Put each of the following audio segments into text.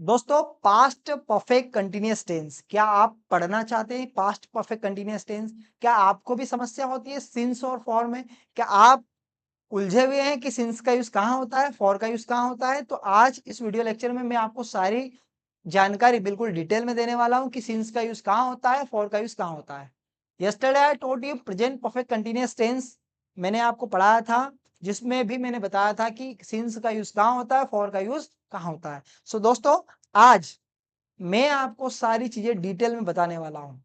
दोस्तों past perfect continuous tense, क्या आप पढ़ना चाहते हैं पास्ट परफेक्ट कंटिन्यूअस टेंस? क्या आपको भी समस्या होती है सिंस और फॉर में? क्या आप उलझे हुए हैं कि सिंस का यूज कहाँ होता है, फॉर का यूज कहाँ होता है? तो आज इस वीडियो लेक्चर में मैं आपको सारी जानकारी बिल्कुल डिटेल में देने वाला हूं कि सिंस का यूज कहाँ होता है, फॉर का यूज कहाँ होता है। Yesterday I told you present perfect continuous tense, मैंने आपको पढ़ाया था, जिसमें भी मैंने बताया था कि सिंस का यूज कहाँ होता है, फॉर का यूज कहाँ होता है। सो दोस्तों आज मैं आपको सारी चीजें डिटेल में बताने वाला हूं।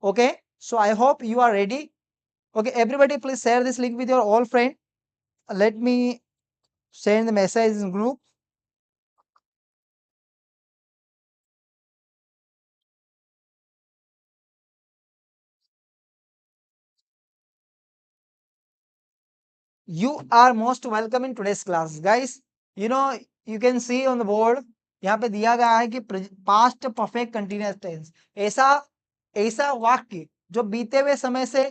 Okay, so I hope you are ready. Okay everybody please share this link with your all friend. Let me send the message in group. You are most welcome in today's class, guys. You know, you can see on the board, यहाँ पे दिया गया है कि past perfect continuous tense, ऐसा ऐसा वाक्य जो बीते हुए समय से,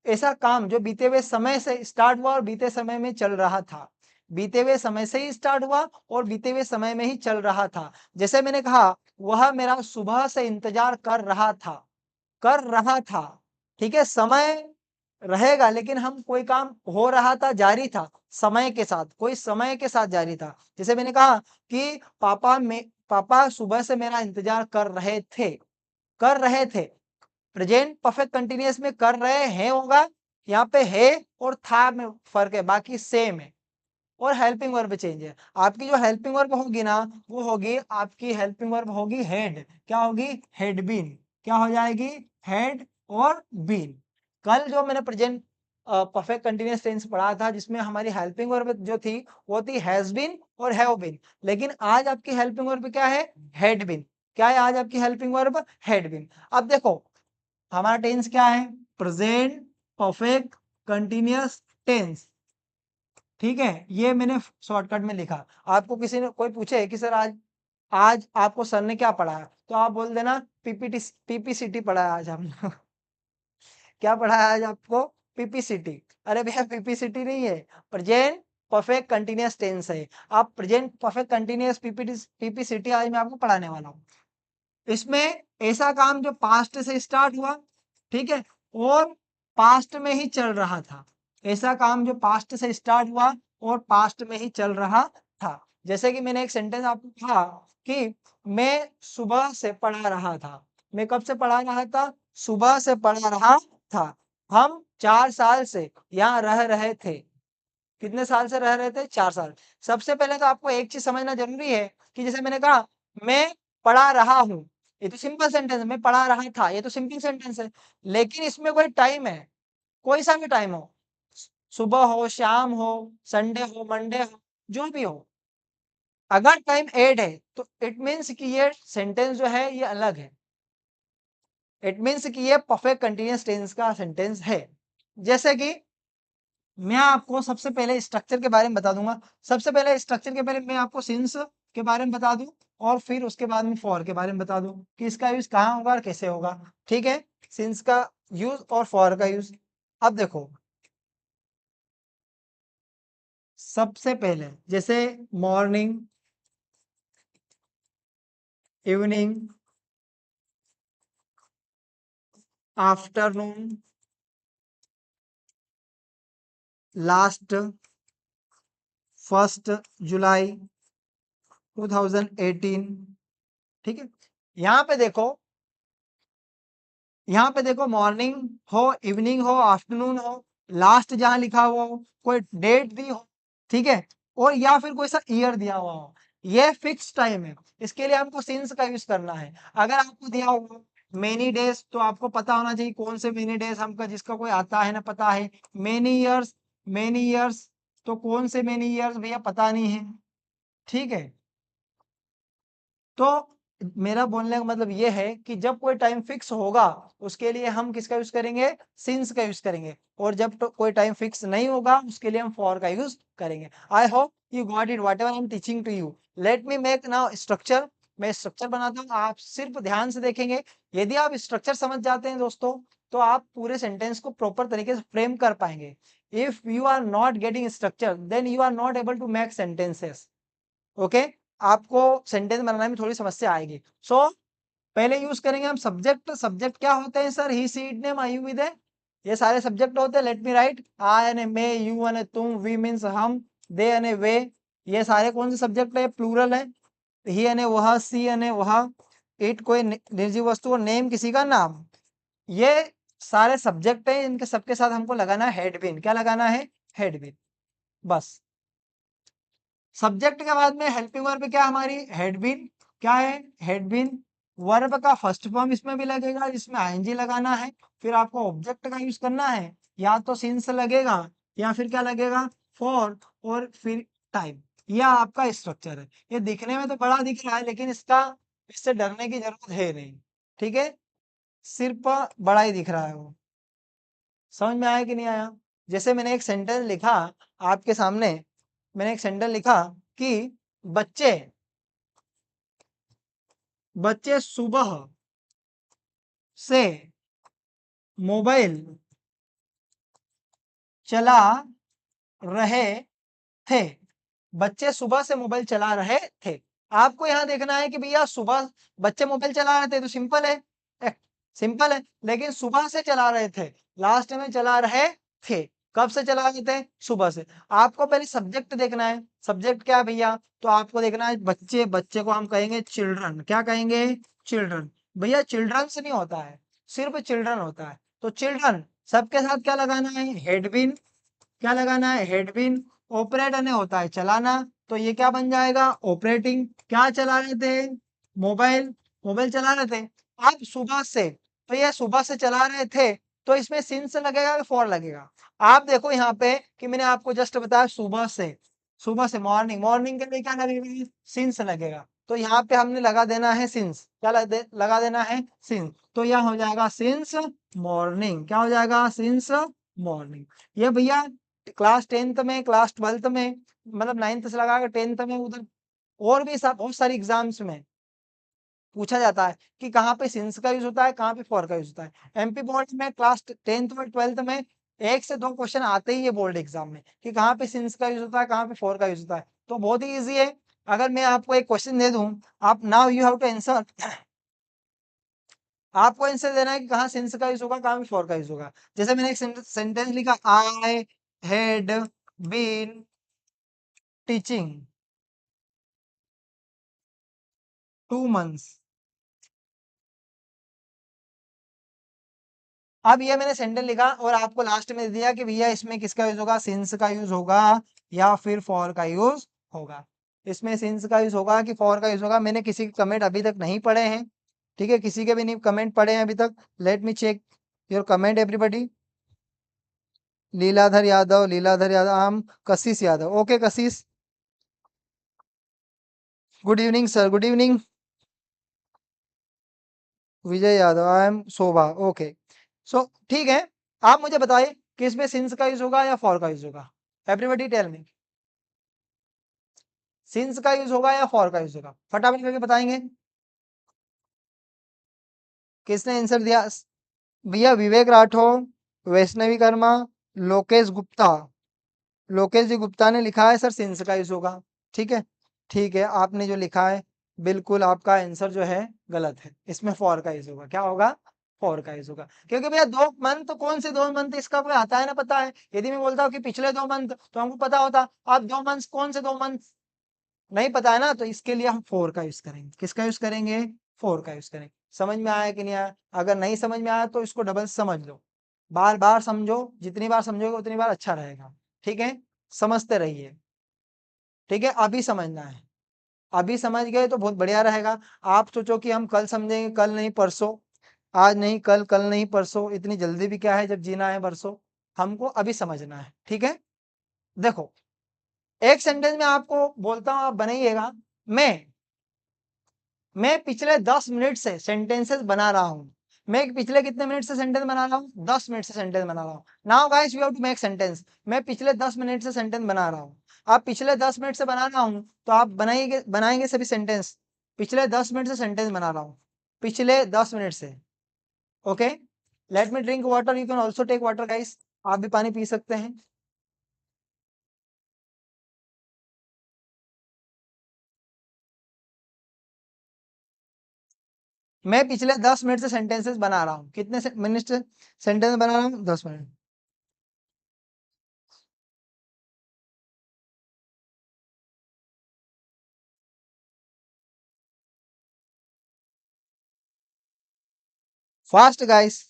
ऐसा काम जो बीते हुए समय से स्टार्ट हुआ और बीते समय में चल रहा था, बीते हुए समय से ही स्टार्ट हुआ और बीते हुए समय में ही चल रहा था। जैसे मैंने कहा, वह मेरा सुबह से इंतजार कर रहा था, कर रहा था। ठीक है, समय रहेगा लेकिन हम कोई काम हो रहा था, जारी था, समय के साथ, कोई समय के साथ जारी था। जैसे मैंने कहा कि पापा सुबह से मेरा इंतजार कर रहे थे, कर रहे थे। प्रेजेंट परफेक्ट कंटिन्यूअस में कर रहे हैं होगा, यहाँ पे है और था में फर्क है, बाकी सेम है। और हेल्पिंग वर्ब चेंज है। आपकी जो हेल्पिंग वर्ब होगी ना, वो होगी, आपकी हेल्पिंग वर्ब होगी हेड। क्या होगी? Had been. क्या हो जाएगी? हेड और बीन। कल जो मैंने प्रेजेंट परफेक्ट कंटिन्यूअस टेंस पढ़ा था, जिसमें हमारी हेल्पिंग वर्ब जो थी वो थी हैज बीन और हैव बीन, लेकिन आज आपकी हेल्पिंग वर्ब क्या है? Had been. क्या है आज आपकी हेल्पिंग वर्ब? Head been. अब देखो हमारा टेंस क्या है? Present perfect continuous tense. ठीक है, ये मैंने शॉर्टकट में लिखा। आपको किसी ने कोई पूछे कि सर आज आज आपको सर ने क्या पढ़ाया, तो आप बोल देना पीपीसीटी पढ़ाया आज हमने। क्या पढ़ाया आज आपको? पीपीसीटी। अरे भैया पीपीसीटी नहीं है, प्रेजेंट परफेक्ट कंटिन्यूअस टेंस है। आप प्रेजेंट परफेक्ट कंटिन्यूअस पीपीसीटी आज मैं आपको पढ़ाने वाला हूँ। इसमें ऐसा काम जो पास्ट से स्टार्ट हुआ, ठीक है, और पास्ट में ही चल रहा था। ऐसा काम जो पास्ट से स्टार्ट हुआ और पास्ट में ही चल रहा था। जैसे कि मैंने एक सेंटेंस आपको कहा कि मैं सुबह से पढ़ा रहा था। मैं कब से पढ़ा रहा था? सुबह से पढ़ा रहा था। हम 4 साल से यहाँ रह रहे थे। कितने साल से रह रहे थे? 4 साल। सबसे पहले तो आपको एक चीज समझना जरूरी है कि जैसे मैंने कहा मैं पढ़ा रहा हूं, ये तो सिंपल सेंटेंस है। मैं पढ़ा रहा था, ये तो सिंपल सेंटेंस है। लेकिन इसमें कोई टाइम है, कोई सा भी टाइम हो, सुबह हो, शाम हो, संडे हो, मंडे हो, जो भी हो, अगर टाइम ऐड है तो इट मीन्स कि ये सेंटेंस जो है ये अलग है। इट मीन्स कि ये परफेक्ट कंटिन्यूअस टेंस का सेंटेंस है। जैसे कि मैं आपको सबसे पहले स्ट्रक्चर के बारे में बता दूंगा। सबसे पहले स्ट्रक्चर के पहले मैं आपको सिंस के बारे में बता दूं, और फिर उसके बाद में फॉर के बारे में बता दूं कि इसका यूज कहाँ होगा और कैसे होगा। ठीक है, सिंस का यूज और फॉर का यूज। अब देखो, सबसे पहले जैसे मॉर्निंग, इवनिंग, आफ्टरनून, लास्ट, 1 जुलाई 2018। ठीक है, यहाँ पे देखो, यहाँ पे देखो मॉर्निंग हो, इवनिंग हो, आफ्टरनून हो, लास्ट जहां लिखा हुआ हो, कोई डेट दी हो, ठीक है, और या फिर कोई सा ईयर दिया हुआ हो, ये फिक्स टाइम है। इसके लिए हमको सिंस का यूज करना है। अगर आपको दिया हुआ मेनी डेज, तो आपको पता होना चाहिए कौन से मेनी डेज हमका, जिसका कोई आता है ना पता है। मेनी ईयर्स, मेनी ईयर्स, तो कौन से मेनी ईयर्स भैया पता नहीं है। ठीक है, तो मेरा बोलने का मतलब ये है कि जब कोई टाइम फिक्स होगा, उसके लिए हम किसका यूज करेंगे? सिंस का यूज करेंगे। और जब तो कोई टाइम फिक्स नहीं होगा, उसके लिए हम फॉर का यूज करेंगे। I hope you got it whatever I am teaching to you. Let me make now structure. मैं स्ट्रक्चर बनाता हूँ, आप सिर्फ ध्यान से देखेंगे। यदि आप स्ट्रक्चर समझ जाते हैं दोस्तों, तो आप पूरे सेंटेंस को प्रॉपर तरीके से फ्रेम कर पाएंगे। If you are not getting structure, then you are not able to make sentences. Okay, आपको सेंटेंस बनाने में थोड़ी समस्या आएगी। सो पहले यूज करेंगे हम सब्जेक्ट। सब्जेक्ट क्या होते हैं sir? He, she, it, name, I, you, we, they, ये सारे सब्जेक्ट होते हैं। लेट मी राइट, आई यानी मैं, यू यानी तुम, वी मीन्स हम, दे यानी वे, ये सारे कौन से सब्जेक्ट है? प्लूरल है। ही यानी वह, सी यानी वह, इट कोई निर्जीव वस्तु और नेम किसी का नाम, ये सारे सब्जेक्ट है। इनके सबके साथ हमको लगाना है हेड बीन। क्या लगाना है? हेड बीन, बस। सब्जेक्ट के बाद में हेल्पिंग वर्ब क्या हमारी? Had been. क्या है? Had been. वर्ब का फर्स्ट फॉर्म इसमें भी लगेगा, जिसमें आईएनजी लगाना है। फिर आपको ऑब्जेक्ट का यूज करना है, या तो सिंस लगेगा या फिर क्या लगेगा? फॉर, और फिर टाइम। यह आपका स्ट्रक्चर है। ये दिखने में तो बड़ा दिख रहा है, लेकिन इससे डरने की जरूरत है नहीं। ठीक है, सिर्फ बड़ा ही दिख रहा है वो। समझ में आया कि नहीं आया? जैसे मैंने एक सेंटेंस लिखा आपके सामने, मैंने एक सेंटेंस लिखा कि बच्चे बच्चे सुबह से मोबाइल चला रहे थे। बच्चे सुबह से मोबाइल चला रहे थे। आपको यहां देखना है कि भैया सुबह बच्चे मोबाइल चला रहे थे, तो सिंपल है, सिंपल है। लेकिन सुबह से चला रहे थे, लास्ट में चला रहे थे। कब से चला रहे थे? सुबह से। आपको पहले सब्जेक्ट देखना है। सब्जेक्ट क्या है भैया? तो आपको देखना है बच्चे। बच्चे को हम कहेंगे चिल्ड्रन। क्या कहेंगे? चिल्ड्रन। भैया चिल्ड्रन से नहीं होता है, सिर्फ चिल्ड्रन होता है। तो चिल्ड्रन सबके साथ क्या लगाना है? Had been. क्या लगाना है? Had been. ऑपरेट ने होता है चलाना, तो ये क्या बन जाएगा? ऑपरेटिंग। क्या चला रहे थे? मोबाइल। मोबाइल चला रहे थे। अब सुबह से, तो ये सुबह से चला रहे थे, तो इसमें सिंस लगेगा कि फॉर लगेगा? आप देखो यहाँ पे कि मैंने आपको जस्ट बताया सुबह से। सुबह से मॉर्निंग, मॉर्निंग के लिए क्या लगेगा? सिंस लगेगा। तो यहाँ पे हमने लगा देना है सिंस। क्या लगा देना है? सिंस। तो यह हो जाएगा सिंस मॉर्निंग। क्या हो जाएगा? Since morning. ये भैया क्लास 10th में, क्लास 12th में, मतलब 9th से लगा के 10th में, उधर और भी बहुत सारी एग्जाम्स में पूछा जाता है कि कहाँ पे सिंस का यूज होता है, कहाँ पे फॉर का यूज होता है। एमपी बोर्ड में क्लास 10th और 12th में 1 से 2 क्वेश्चन आते ही है बोर्ड एग्जाम में, कि कहाँ पे सिंस का यूज होता है, कहाँ पे फॉर का यूज होता है। तो बहुत ही ईजी है। अगर मैं आपको एक क्वेश्चन दे दूं, आप now you have to answer, आपको आंसर देना है कि कहाँ सिंस का यूज होगा, कहाँ पे फॉर का यूज होगा। जैसे मैंने एक सेंटेंस लिखा, I had been teaching 2 months। अब ये मैंने सेंटेंस लिखा और आपको लास्ट में दिया कि भैया इसमें किसका यूज होगा? सिंस का यूज होगा या फिर फॉर का यूज होगा। इसमें सिंस का यूज होगा कि फॉर का यूज होगा। मैंने किसी के कमेंट अभी तक नहीं पढ़े हैं, ठीक है, किसी के भी नहीं कमेंट पढ़े हैं अभी तक। Let me check your comment everybody. Leeladhar Yadav, Leeladhar Yadav, I'm Kashish Yadav. Okay Kashish, good evening sir, good evening. Vijay Yadav, I am Shobha. Okay, so ठीक है। आप मुझे बताइए कि इसमें सिंस का यूज होगा या फॉर का यूज होगा? एवरीबडी टेल मी, सिंस का यूज होगा या फॉर का यूज होगा? फटाफट करके बताएंगे। किसने आंसर दिया? भैया विवेक राठौर, वैष्णवी कर्मा, लोकेश गुप्ता। लोकेश जी गुप्ता ने लिखा है सर सिंस का यूज होगा। ठीक है, ठीक है, आपने जो लिखा है बिल्कुल आपका आंसर जो है गलत है। इसमें फॉर का यूज होगा। क्या होगा? फॉर का यूज होगा। क्योंकि भैया 2 मंथ, तो कौन से 2 मंथ इसका कोई आता है ना पता है? यदि मैं बोलता हूँ कि पिछले 2 मंथ, तो हमको पता होता। अब 2 मंथ, कौन से 2 मंथ नहीं पता है ना, तो इसके लिए हम फॉर का यूज करेंगे। किसका यूज करेंगे? फॉर का यूज करेंगे। समझ में आया कि नहीं आया? अगर नहीं समझ में आया तो इसको डबल समझ लो, बार बार समझो। जितनी बार समझोगे उतनी बार अच्छा रहेगा। ठीक है, समझते रहिए। ठीक है, अभी समझना है। अभी समझ गए तो बहुत बढ़िया रहेगा। आप सोचो कि हम कल समझेंगे, कल नहीं परसों, आज नहीं कल, कल नहीं परसों, इतनी जल्दी भी क्या है जब जीना है बरसों। हमको अभी समझना है। ठीक है, देखो एक सेंटेंस में आपको बोलता हूं, आप बनाइएगा। मैं मैं पिछले 10 मिनट से सेंटेंसेस बना रहा हूँ। मैं पिछले कितने मिनट से सेंटेंस बना रहा हूँ? 10 मिनट से सेंटेंस बना रहा हूँ। Now guys we have to make sentence. मैं पिछले 10 मिनट से सेंटेंस बना रहा हूँ। आप पिछले 10 मिनट से बना रहा हूँ, तो आप बनाइए, बनाएंगे सभी सेंटेंस। पिछले 10 मिनट से सेंटेंस बना रहा हूँ, पिछले 10 मिनट से। Okay, let me drink water, you can also take water guys. आप भी पानी पी सकते हैं। मैं पिछले 10 मिनट से सेंटेंसेस बना रहा हूँ। कितने मिनट से सेंटेंस बना रहा हूँ? 10 minute. Fast guys.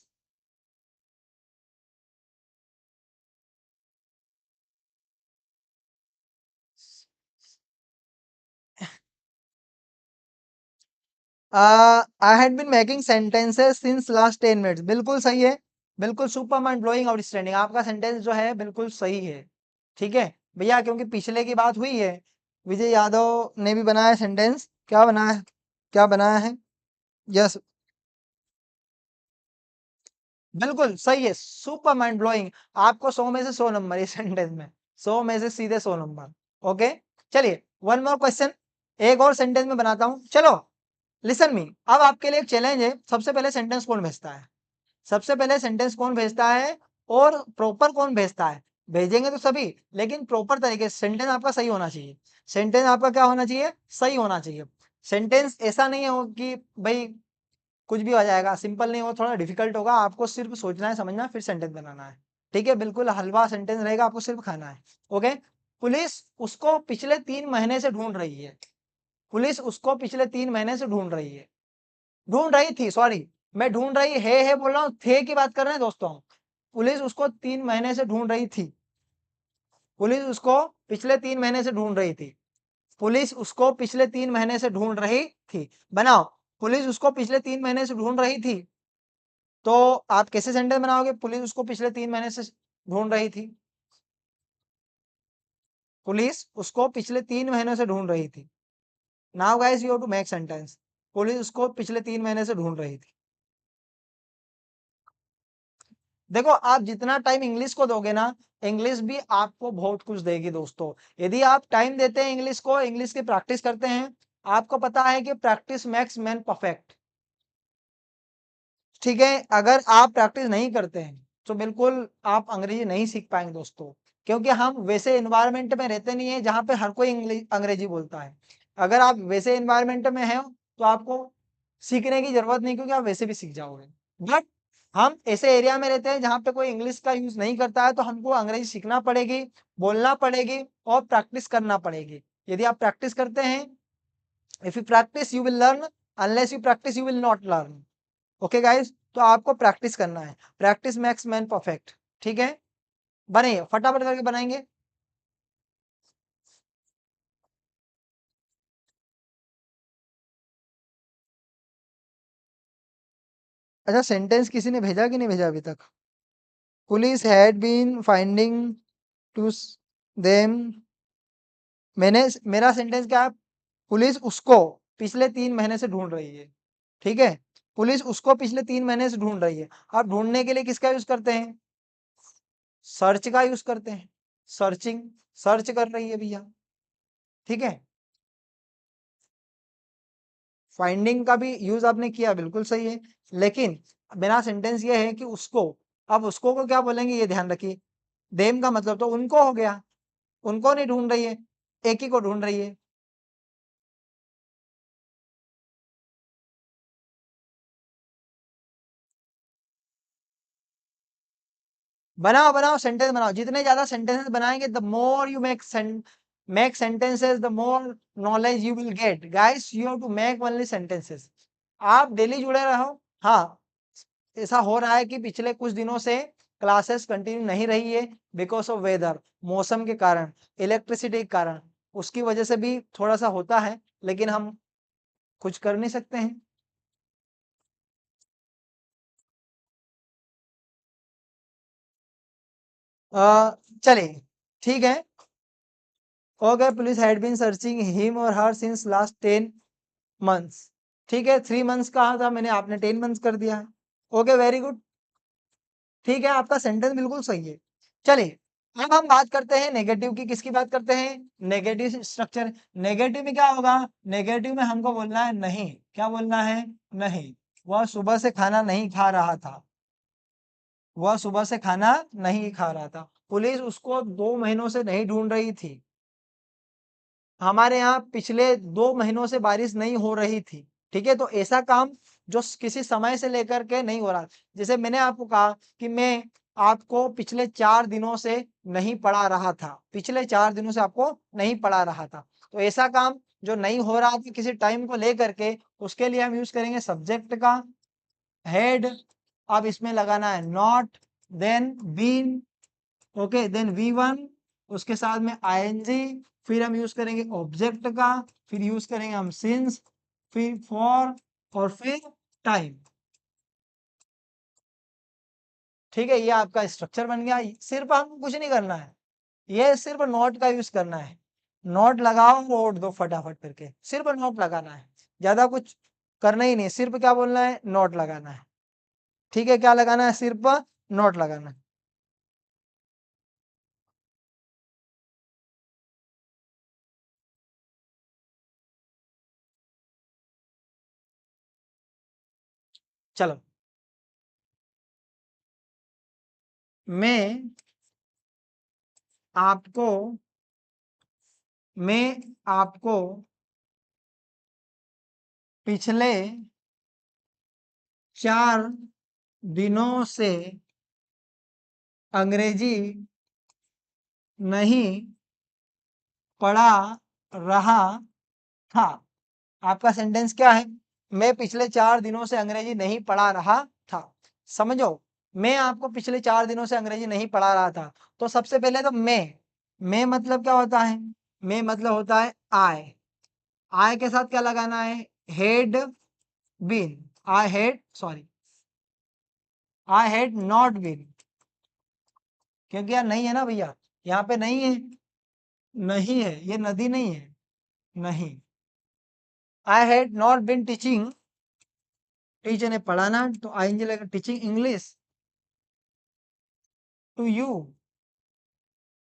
I had been making sentences since last 10 minutes. बिल्कुल सही है, बिल्कुल सुपर माइंड ब्लोइंग आउटस्टैंडिंग। आपका सेंटेंस जो है बिल्कुल सही है। ठीक है भैया, क्योंकि पिछले की बात हुई है। विजय यादव ने भी बनाया सेंटेंस। क्या बनाया है? क्या बनाया है? यस, बिल्कुल सही है, सुपर माइंड ब्लोइंग। आपको 100 में से 100 नंबर इस सेंटेंस में, 100 में से सीधे 100 नंबर। ओके, चलिए वन मोर क्वेश्चन, एक और सेंटेंस में बनाता हूं। चलो लिसन मी, अब आपके लिए एक चैलेंज है। सबसे पहले सेंटेंस कौन भेजता है? सबसे पहले सेंटेंस कौन भेजता है और प्रॉपर कौन भेजता है? भेजेंगे तो सभी, लेकिन प्रॉपर तरीके से सेंटेंस आपका सही होना चाहिए। सेंटेंस आपका क्या होना चाहिए? सही होना चाहिए। सेंटेंस ऐसा नहीं हो कि भाई कुछ भी आ जाएगा, सिंपल नहीं हो, थोड़ा डिफिकल्ट होगा। आपको सिर्फ सोचना है, समझना है, फिर सेंटेंस बनाना है। ठीक है, बिल्कुल हलवा सेंटेंस रहेगा, आपको सिर्फ खाना है। ओके। पुलिस उसको पिछले 3 महीने से ढूंढ रही है। पुलिस उसको पिछले 3 महीने से ढूंढ रही है। ढूंढ रही थी, सॉरी, मैं ढूंढ रही है बोल रहा हूँ, थे की बात कर रहे हैं दोस्तों। पुलिस उसको 3 महीने से ढूंढ रही थी। पुलिस उसको पिछले 3 महीने से ढूंढ रही थी। पुलिस उसको पिछले 3 महीने से ढूंढ रही थी। बनाओ, पुलिस उसको पिछले 3 महीने से ढूंढ रही थी। तो आप कैसे सेंटेंस बनाओगे? पुलिस उसको पिछले 3 महीने से ढूंढ रही थी। पुलिस उसको पिछले 3 महीने से ढूंढ रही थी। Now guys you have to make sentence. Police उसको पिछले 3 महीने से ढूंढ रही थी। देखो, आप जितना टाइम इंग्लिश को दोगे ना, इंग्लिश भी आपको बहुत कुछ देगी दोस्तों। यदि आप टाइम देते हैं इंग्लिश को, इंग्लिश की प्रैक्टिस करते हैं, आपको पता है कि प्रैक्टिस मेक्स मैन परफेक्ट। ठीक है, अगर आप प्रैक्टिस नहीं करते हैं तो बिल्कुल आप अंग्रेजी नहीं सीख पाएंगे दोस्तों। क्योंकि हम वैसे एनवायरनमेंट में रहते नहीं है जहां पे हर कोई अंग्रेजी बोलता है। अगर आप वैसे एनवायरनमेंट में हैं तो आपको सीखने की जरूरत नहीं, क्योंकि आप वैसे भी सीख जाओगे। बट हम ऐसे एरिया में रहते हैं जहां पे कोई इंग्लिश का यूज नहीं करता है, तो हमको अंग्रेजी सीखना पड़ेगी, बोलना पड़ेगी और प्रैक्टिस करना पड़ेगी। यदि आप प्रैक्टिस करते हैं, if you practice you will learn, unless you practice you will not learn. Okay guys, तो आपको प्रैक्टिस करना है। Practice max man perfect. ठीक है, बने फटाफट करके बनाएंगे। अच्छा, सेंटेंस किसी ने भेजा कि नहीं भेजा अभी तक? Police had been finding to them. मैंने, मेरा सेंटेंस क्या है? पुलिस उसको पिछले 3 महीने से ढूंढ रही है। ठीक है, पुलिस उसको पिछले 3 महीने से ढूंढ रही है। आप ढूंढने के लिए किसका यूज करते हैं? सर्च का यूज करते हैं। सर्चिंग, सर्च कर रही है भैया। ठीक है, फाइंडिंग का भी यूज आपने किया, बिल्कुल सही है। लेकिन मेरा सेंटेंस ये है कि उसको, अब उसको को क्या बोलेंगे ये ध्यान रखिए। देम का मतलब तो उनको हो गया। उनको नहीं ढूंढ रही है, एक ही को ढूंढ रही है। बनाओ बनाओ, सेंटेंस बनाओ। जितने ज्यादा सेंटेंसेस बनाएंगे, the more you make sentences, the more knowledge you will get. Guys you have to make only sentences. आप डेली जुड़े रहो। हाँ, ऐसा हो रहा है कि पिछले कुछ दिनों से क्लासेस कंटिन्यू नहीं रही है, बिकॉज ऑफ वेदर, मौसम के कारण, इलेक्ट्रिसिटी के कारण। उसकी वजह से भी थोड़ा सा होता है, लेकिन हम कुछ कर नहीं सकते हैं। चलिए, ठीक है। Okay, police had been searching him और हर सिंस लास्ट 10 मंथ्स। ठीक है, 3 मंथ्स कहा था मैंने, आपने 10 मंथ्स कर दिया है। Okay, very good. ठीक है, आपका सेंटेंस बिल्कुल सही है। चलिए, अब हम बात करते हैं नेगेटिव की। किसकी बात करते हैं? Negative structure. नेगेटिव में क्या होगा? नेगेटिव में हमको बोलना है नहीं। क्या बोलना है? नहीं। वह सुबह से खाना नहीं खा रहा था। वह सुबह से खाना नहीं खा रहा था। पुलिस उसको 2 महीनों से नहीं ढूंढ रही थी। हमारे यहाँ पिछले 2 महीनों से बारिश नहीं हो रही थी। ठीक है, तो ऐसा काम जो किसी समय से लेकर के नहीं हो रहा। जैसे मैंने आपको कहा कि मैं आपको पिछले 4 दिनों से नहीं पढ़ा रहा था, पिछले 4 दिनों से आपको नहीं पढ़ा रहा था। तो ऐसा काम जो नहीं हो रहा था किसी टाइम को लेकर के, उसके लिए हम यूज करेंगे सब्जेक्ट का हेड। अब इसमें लगाना है not, then been, okay, then V1, उसके साथ में ing, फिर हम यूज करेंगे ऑब्जेक्ट का, फिर यूज करेंगे हम सिंस, फिर फॉर और फिर टाइम। ठीक है, ये आपका स्ट्रक्चर बन गया। सिर्फ हमको कुछ नहीं करना है, ये सिर्फ नोट का यूज करना है। नोट लगाओ और दो फटाफट करके, सिर्फ नोट लगाना है, ज्यादा कुछ करना ही नहीं, सिर्फ क्या बोलना है, नोट लगाना है। ठीक है, क्या लगाना है, सिर्फ नोट लगाना है। चलो, मैं आपको मैं आपको पिछले 4 दिनों से अंग्रेजी नहीं पढ़ा रहा था। आपका सेंटेंस क्या है, मैं पिछले 4 दिनों से अंग्रेजी नहीं पढ़ा रहा था। समझो, मैं आपको पिछले 4 दिनों से अंग्रेजी नहीं पढ़ा रहा था। तो सबसे पहले तो मैं मतलब क्या होता है, मैं मतलब होता है आई के साथ क्या लगाना है, had been, I had not been, क्योंकि यार नहीं है ना भैया, यहाँ पे नहीं है, नहीं है, ये नदी नहीं है, नहीं। I had not been teaching, teacher ने पढ़ाना, तो आएंगे लगेगा टीचिंग इंग्लिश टू यू।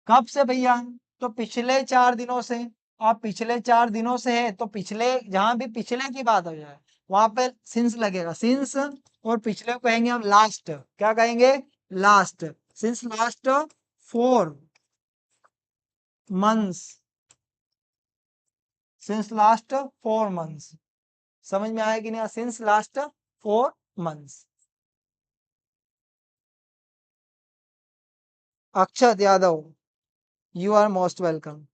कब से भैया, तो पिछले 4 दिनों से। आप पिछले 4 दिनों से है तो पिछले, जहां भी पिछले की बात हो जाए वहां पे सिंस लगेगा, सिंस, और पिछले को कहेंगे हम लास्ट, क्या कहेंगे, last, since last 4 months, since last 4 months. समझ में आया कि नहीं, since last 4 months. Akshat Yadav, you are most welcome.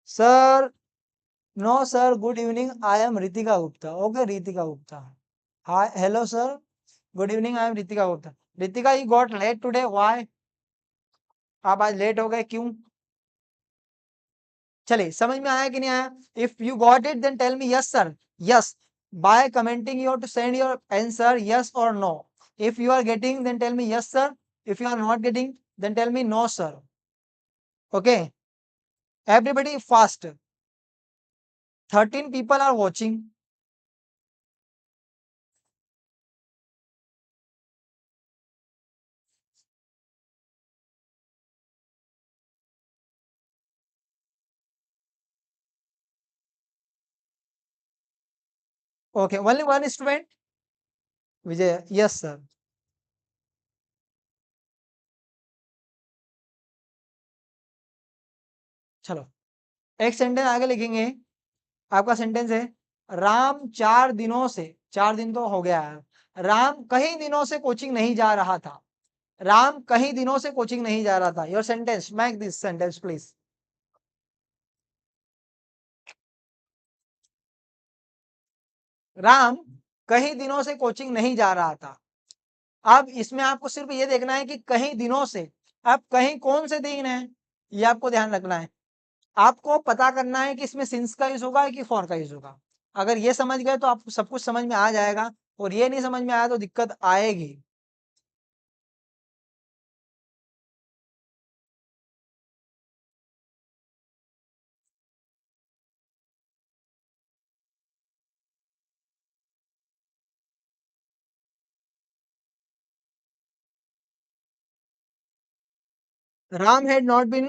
Sir, no sir, good evening, I am Ritika Gupta. Okay, Ritika Gupta, hi, hello sir, good evening, I am Ritika Gupta. Ritika, you got late today, why, आप आज late हो गए, क्यों? चलिए, समझ में आया कि नहीं आया? If you got it then tell me yes sir, yes, by commenting you have to send your answer yes और no. If you are getting then tell me yes sir, if you are not getting then tell me no sir. Okay, everybody fast, 13 people are watching. Okay, only one student, Vijay, yes sir. चलो, एक sentence आगे लिखेंगे। आपका sentence है, राम 4 दिनों से, 4 दिन तो हो गया है, राम कई दिनों से कोचिंग नहीं जा रहा था। राम कई दिनों से कोचिंग नहीं जा रहा था। Your sentence, make this sentence please. Ram कई दिनों से कोचिंग नहीं जा रहा था। अब इसमें आपको सिर्फ ये देखना है कि कई दिनों से, अब कहीं कौन से दिन है, ये आपको ध्यान रखना है। आपको पता करना है कि इसमें सिंस का यूज होगा कि फॉर का यूज होगा। अगर ये समझ गए तो आपको सब कुछ समझ में आ जाएगा, और ये नहीं समझ में आया तो दिक्कत आएगी। Ram had not been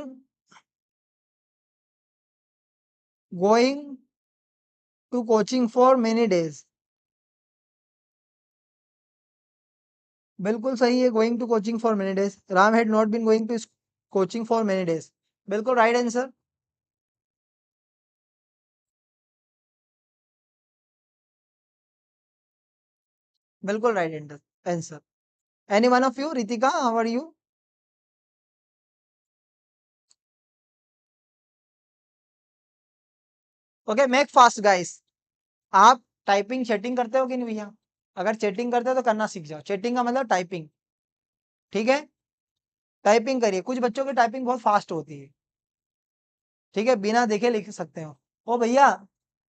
going to coaching for many days. बिल्कुल सही है, going to coaching for many days, Ram had not been going to coaching for many days, बिल्कुल राइट आंसर। बिल्कुल right answer. Any one of you? Ritika, how are you? Okay, make fast guys. आप typing chatting करते हो कि नहीं भैया? अगर chatting करते हो तो करना सीख जाओ। चैटिंग का मतलब टाइपिंग, ठीक है? टाइपिंग करिए। कुछ बच्चों की टाइपिंग बहुत फास्ट होती है, ठीक है, बिना देखे लिख सकते हो। ओ भैया,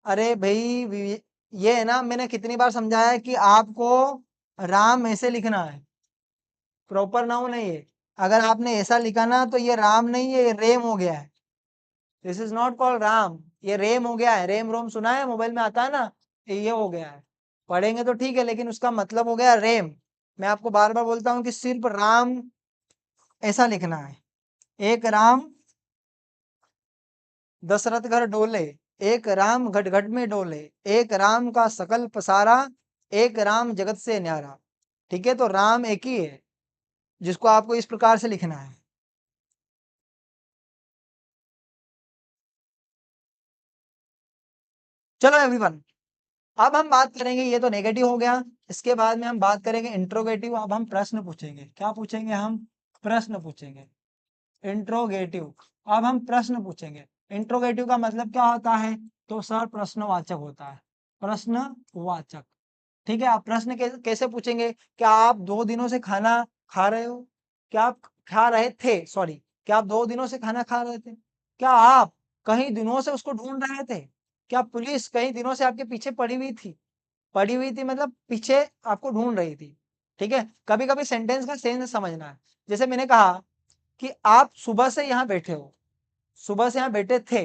अरे भाई ये है ना, मैंने कितनी बार समझाया है कि आपको राम ऐसे लिखना है, प्रॉपर नाउन है ये। अगर आपने ऐसा लिखा ना तो ये राम नहीं है, ये रेम हो गया है। This is not called Ram, ये रेम हो गया है। रेम रोम सुना है, मोबाइल में आता है ना, ये हो गया है। पढ़ेंगे तो ठीक है, लेकिन उसका मतलब हो गया रेम। मैं आपको बार बार बोलता हूँ कि सिर्फ राम ऐसा लिखना है। एक राम दशरथ घर डोले, एक राम घट घट में डोले, एक राम का सकल पसारा, एक राम जगत से न्यारा। ठीक है, तो राम एक ही है जिसको आपको इस प्रकार से लिखना है। चलो एवरीवन, अब हम बात करेंगे, ये तो नेगेटिव हो गया। इसके बाद में हम बात करेंगे इंट्रोगेटिव। अब हम प्रश्न पूछेंगे। क्या पूछेंगे हम? प्रश्न पूछेंगे। इंट्रोगेटिव। अब हम प्रश्न पूछेंगे। इंट्रोगेटिव का मतलब क्या होता है? तो सर प्रश्नवाचक होता है, प्रश्नवाचक। ठीक है, आप प्रश्न कैसे पूछेंगे? क्या आप 2 दिनों से खाना खा रहे हो? क्या आप खा रहे थे, सॉरी, क्या आप 2 दिनों से खाना खा रहे थे? क्या आप कहीं दिनों से उसको ढूंढ रहे थे? क्या पुलिस कई दिनों से आपके पीछे पड़ी हुई थी? पड़ी हुई थी मतलब पीछे आपको ढूंढ रही थी। ठीक है, कभी कभी सेंटेंस का सेंस समझना है। जैसे मैंने कहा कि आप सुबह से यहाँ बैठे हो, सुबह से यहाँ बैठे थे,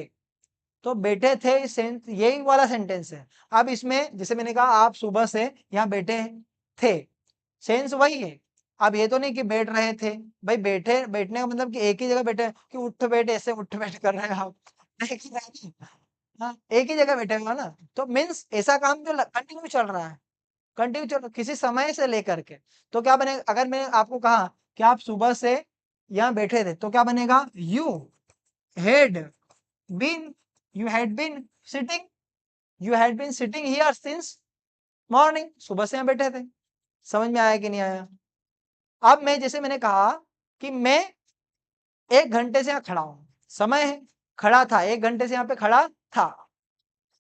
तो बैठे थे यही वाला सेंटेंस है। अब इसमें जैसे मैंने कहा आप सुबह से यहाँ बैठे थे, सेंस वही है। अब ये तो नहीं कि बैठ रहे थे, भाई बैठे, बैठने का मतलब कि एक ही जगह बैठे, कि उठ बैठ, ऐसे उठ बैठ कर रहे हैं आप, नहीं। हाँ, एक ही जगह बैठे हुए हो ना, तो मीन्स ऐसा काम जो कंटिन्यू चल रहा है, कंटिन्यू चल किसी समय से लेकर के। तो क्या बनेगा? अगर मैंने आपको कहा कि आप सुबह से यहाँ बैठे थे, तो क्या बनेगा? Had been you had been sitting you had been sitting here since morning. सुबह से यहाँ बैठे थे। समझ में आया कि नहीं आया? अब मैं, जैसे मैंने कहा कि मैं 1 घंटे से यहाँ खड़ा हूं, समय है, खड़ा था, 1 घंटे से यहाँ पे खड़ा था।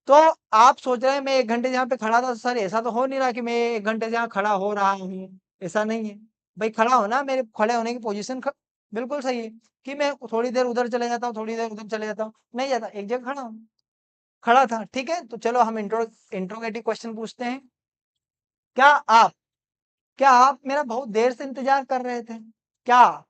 तो आप सोच रहे हैं मैं 1 घंटे से यहाँ पे खड़ा था, तो सर ऐसा तो हो नहीं रहा कि मैं 1 घंटे से यहाँ खड़ा हो रहा हूँ। ऐसा नहीं है भाई, खड़ा होना, मेरे खड़े होने की पोजीशन बिल्कुल सही है कि मैं थोड़ी देर उधर चले जाता हूँ, थोड़ी देर उधर चले जाता हूँ, नहीं जाता, एक जगह खड़ा हूँ, खड़ा था। ठीक है, तो चलो हम इंट्रोगेटिव क्वेश्चन पूछते हैं। क्या आप क्या आप मेरा बहुत देर से इंतजार कर रहे थे? क्या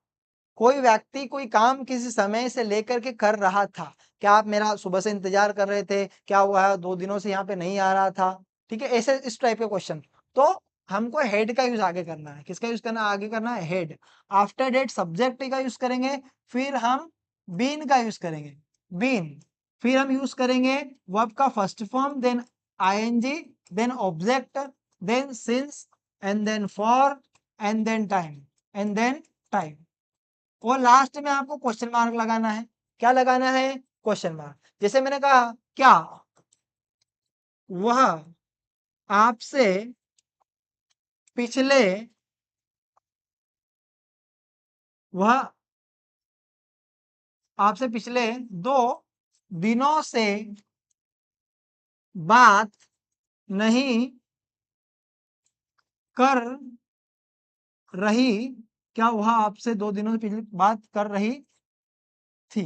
कोई व्यक्ति कोई काम किसी समय से लेकर के कर रहा था? क्या आप मेरा सुबह से इंतजार कर रहे थे? क्या हुआ है 2 दिनों से यहाँ पे नहीं आ रहा था? ठीक है, ऐसे इस टाइप के क्वेश्चन। तो हमको हेड का यूज आगे करना है। किसका यूज करना है? आगे करना है हेड। आफ्टर डेट सब्जेक्ट का यूज करेंगे, फिर हम बीन का यूज करेंगे, बीन। फिर हम यूज करेंगे वर्ब का first form, then ING, then object, then since, and then for, and then time, and then time. और लास्ट में आपको क्वेश्चन मार्क लगाना है। क्या लगाना है? Question mark. जैसे मैंने कहा, क्या वह आपसे पिछले वह आपसे पिछले 2 दिनों से बात नहीं कर रही? क्या वह आपसे 2 दिनों से पिछले बात कर रही थी?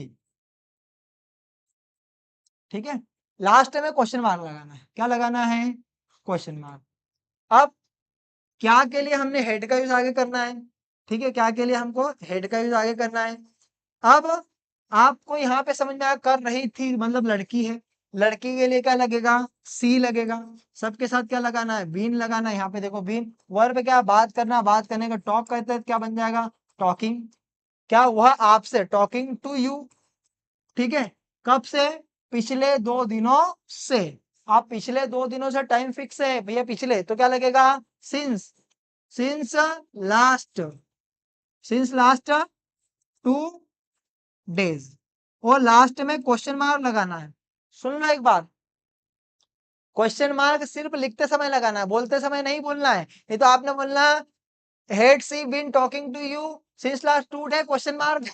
ठीक है, लास्ट में क्वेश्चन मार्क लगाना है। क्या लगाना है? Question mark. अब क्या के लिए हमने हेड का यूज आगे करना है? ठीक है, क्या के लिए हमको हेड का यूज आगे करना है? अब आपको यहाँ पे समझ में आया, कर रही थी मतलब लड़की है, लड़की के लिए क्या लगेगा? सी लगेगा। सबके साथ क्या लगाना है? बीन लगाना है। यहाँ पे देखो बीन, वर्ब क्या? बात करना, बात करने का टॉक कहते हैं, क्या बन जाएगा? टॉकिंग। क्या वह आपसे, टॉकिंग टू यू। ठीक है, कब से? पिछले 2 दिनों से। आप पिछले 2 दिनों से टाइम फिक्स है भैया, पिछले, तो क्या लगेगा? Since, since last, since last 2 days. और लास्ट में क्वेश्चन मार्क लगाना है। सुन लो एक बात, क्वेश्चन मार्क सिर्फ लिखते समय लगाना है, बोलते समय नहीं बोलना है। नहीं तो आपने बोलना had she been talking to you since last 2 day question mark.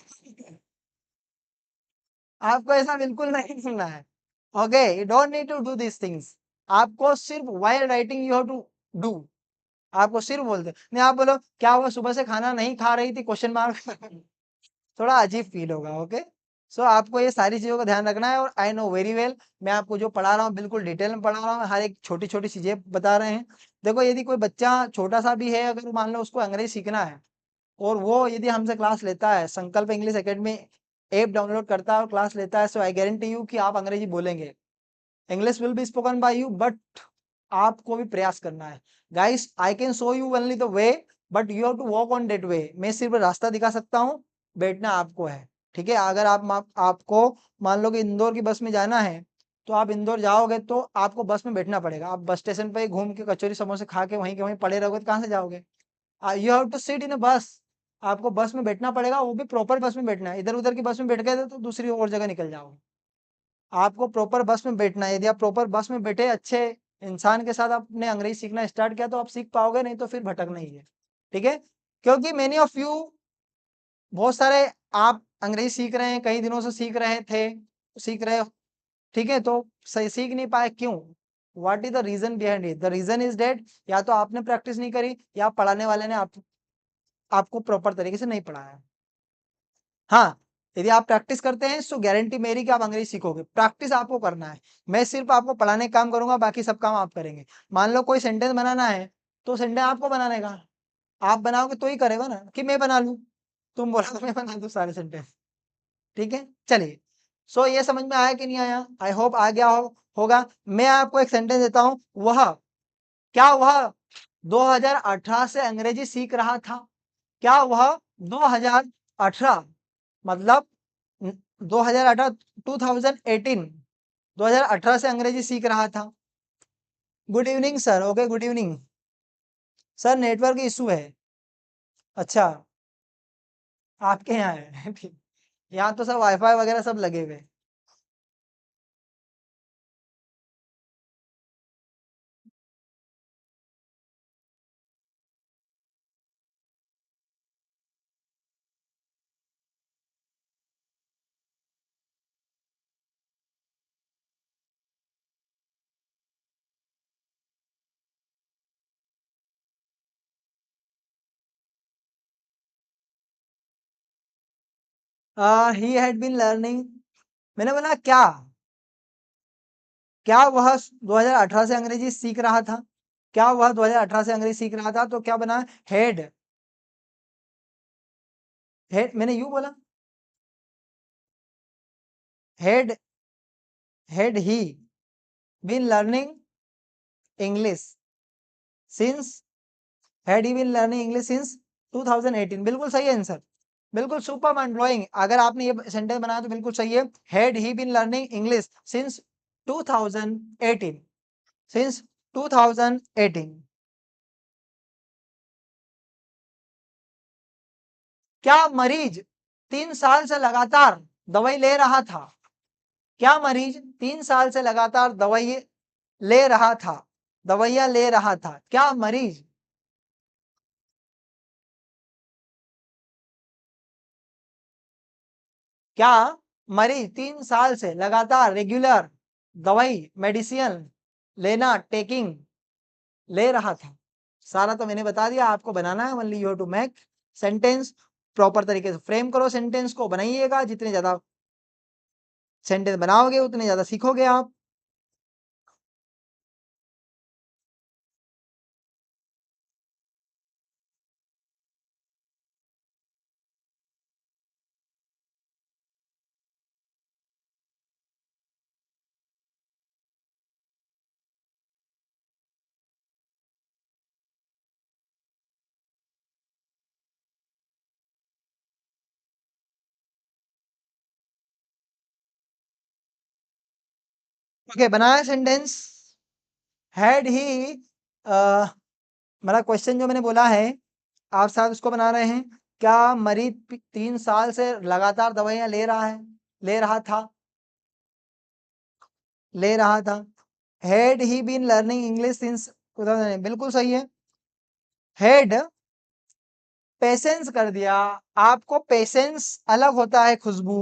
आपको ऐसा बिल्कुल नहीं सुनना है। ओके, you don't need to do this things. आपको सिर्फ while writing you have to do. आपको सिर्फ बोलते नहीं, आप बोलो क्या वो सुबह से खाना नहीं खा रही थी क्वेश्चन मार्क। थोड़ा अजीब फील होगा। ओके, सो आपको ये सारी चीजों का ध्यान रखना है। और आई नो वेरी वेल, मैं आपको जो पढ़ा रहा हूँ बिल्कुल डिटेल में पढ़ा रहा हूँ, हर एक छोटी छोटी चीजें बता रहे हैं। देखो, यदि कोई बच्चा छोटा सा भी है, अगर मान लो उसको अंग्रेजी सीखना है और वो यदि हमसे क्लास लेता है, संकल्प इंग्लिश एकेडमी ऐप डाउनलोड करता है और क्लास लेता है, सो आई गारंटी यू कि आप अंग्रेजी बोलेंगे। English will be spoken by you, but आपको भी प्रयास करना है। Guys, I can show you only the way, but you have to walk on that way. मैं सिर्फ रास्ता दिखा सकता हूँ, बैठना आपको है। ठीक है, अगर आपको मान लो कि इंदौर की बस में जाना है, तो आप इंदौर जाओगे तो आपको बस में बैठना पड़ेगा। आप बस स्टेशन पर ही घूम के कचौरी समोसे खा के वहीं के वहीं पड़े रहोगे तो कहाँ से जाओगे? You have to sit in a bus. आपको बस में बैठना पड़ेगा, वो भी प्रॉपर बस में बैठना है। इधर उधर की बस में बैठ गए तो दूसरी और जगह निकल जाओगे। आपको प्रॉपर बस में बैठना है। यदि आप प्रॉपर बस में बैठे, अच्छे इंसान के साथ आपने अंग्रेजी सीखना स्टार्ट किया, तो आप सीख पाओगे, नहीं तो फिर भटकना ही है। ठीक है, क्योंकि मेनी ऑफ यू, बहुत सारे आप अंग्रेजी सीख रहे हैं, कई दिनों से सीख रहे थे, सीख रहे हो, ठीक है, तो सही सीख नहीं पाए, क्यों? What is the reason behind it? The reason is that, या तो आपने प्रैक्टिस नहीं करी, या पढ़ाने वाले ने आपको प्रॉपर तरीके से नहीं पढ़ाया। हाँ, यदि आप प्रैक्टिस करते हैं तो गारंटी मेरी कि आप अंग्रेजी सीखोगे। प्रैक्टिस आपको करना है, मैं सिर्फ आपको पढ़ाने का काम करूंगा, बाकी सब काम आप करेंगे। मान लो कोई सेंटेंस बनाना है, तो सेंटेंस आपको बनाने का, आप बनाओगे तो ही करेगा ना, कि मैं बना लूं, तुम बोला तो मैं बना दूं सारे सेंटेंस। ठीक है, चलिए। सो ये समझ में आया कि नहीं आया? आई होप आ गया होगा। मैं आपको एक सेंटेंस देता हूं, वह 2018 से अंग्रेजी सीख रहा था। क्या वह 2018 मतलब 2018, 2018, 2018 से अंग्रेजी सीख रहा था। Good evening sir. Okay, good evening sir. Network issue है। अच्छा, आपके यहाँ है? ठीक, यहाँ तो सब वाईफाई वगैरह सब लगे हुए। ही हैड बीन लर्निंग, मैंने बोला क्या वह 2018 से अंग्रेजी सीख रहा था? क्या वह 2018 से अंग्रेजी सीख रहा था? तो क्या बना? हेड। हेड मैंने यू बोला, had had he been learning English since, had he been learning English since 2018। बिल्कुल सही है आंसर, बिल्कुल सुपर माइंड ब्लोइंग। अगर आपने ये सेंटेंस बनाया तो बिल्कुल सही है। Had he been learning English since 2018, since 2018। क्या मरीज 3 साल से लगातार दवाई ले रहा था? क्या मरीज 3 साल से लगातार दवाई ले रहा था, दवाइयां ले रहा था? क्या मरीज, क्या मरीज 3 साल से लगातार रेगुलर दवाई मेडिसिन लेना, टेकिंग, ले रहा था? सारा तो मैंने बता दिया, आपको बनाना है। Only you have to make sentence, proper तरीके से फ्रेम करो सेंटेंस को, बनाइएगा। जितने ज्यादा सेंटेंस बनाओगे उतने ज्यादा सीखोगे आप। ओके, बनाया सेंटेंस। हैड ही, मेरा क्वेश्चन जो मैंने बोला है, आप साथ उसको बना रहे हैं। क्या मरीज 3 साल से लगातार दवाइयां ले रहा है, ले रहा था, ले रहा था? Had he been learning English since 2009, बिल्कुल सही है। हैड पेशेंस कर दिया। आपको पेशेंस अलग होता है खुशबू,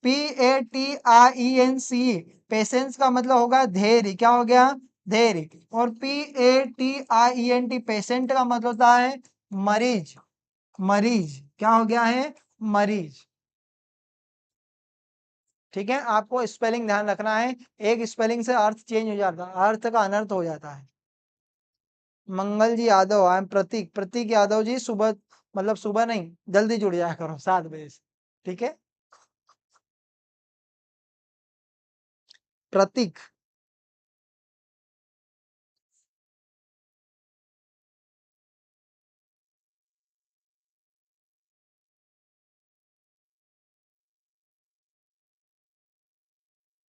PATRENC, पेशेंस का मतलब होगा धैर्य, क्या हो गया, धैर्य। और PATIENT पेशेंट का मतलब होता है मरीज, मरीज क्या हो गया है, मरीज। ठीक है, आपको स्पेलिंग ध्यान रखना है, एक स्पेलिंग से अर्थ चेंज हो जाता है, अर्थ का अनर्थ हो जाता है। मंगल जी यादव, आई एम प्रतीक, प्रतीक यादव जी, सुबह मतलब सुबह नहीं, जल्दी जुड़ जाया करो 7 बजे से, ठीक है। प्रतीक,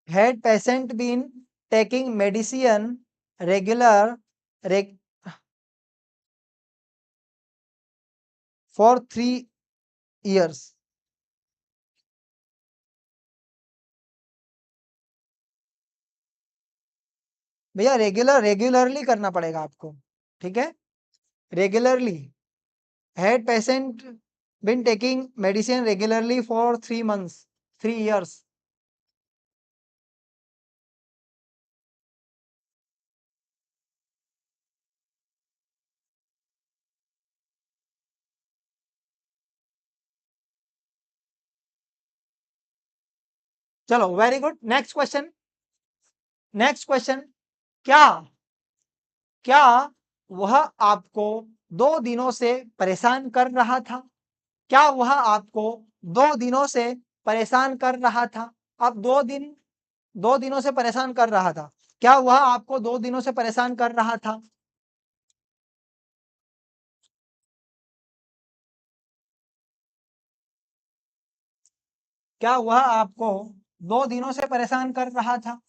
had patient been taking medicine regular reg, for 3 years, भैया रेगुलरली करना पड़ेगा आपको, ठीक है, regularly. had patient been taking medicine regularly for 3 months, 3 years, चलो very good. Next question, next question, क्या क्या वह आपको 2 दिनों से परेशान कर रहा था, क्या वह आपको 2 दिनों से परेशान कर रहा था। अब 2 दिन, 2 दिनों से परेशान कर रहा था, क्या वह आपको 2 दिनों से परेशान कर रहा था। क्या वह आपको 2 दिनों से परेशान कर रहा था।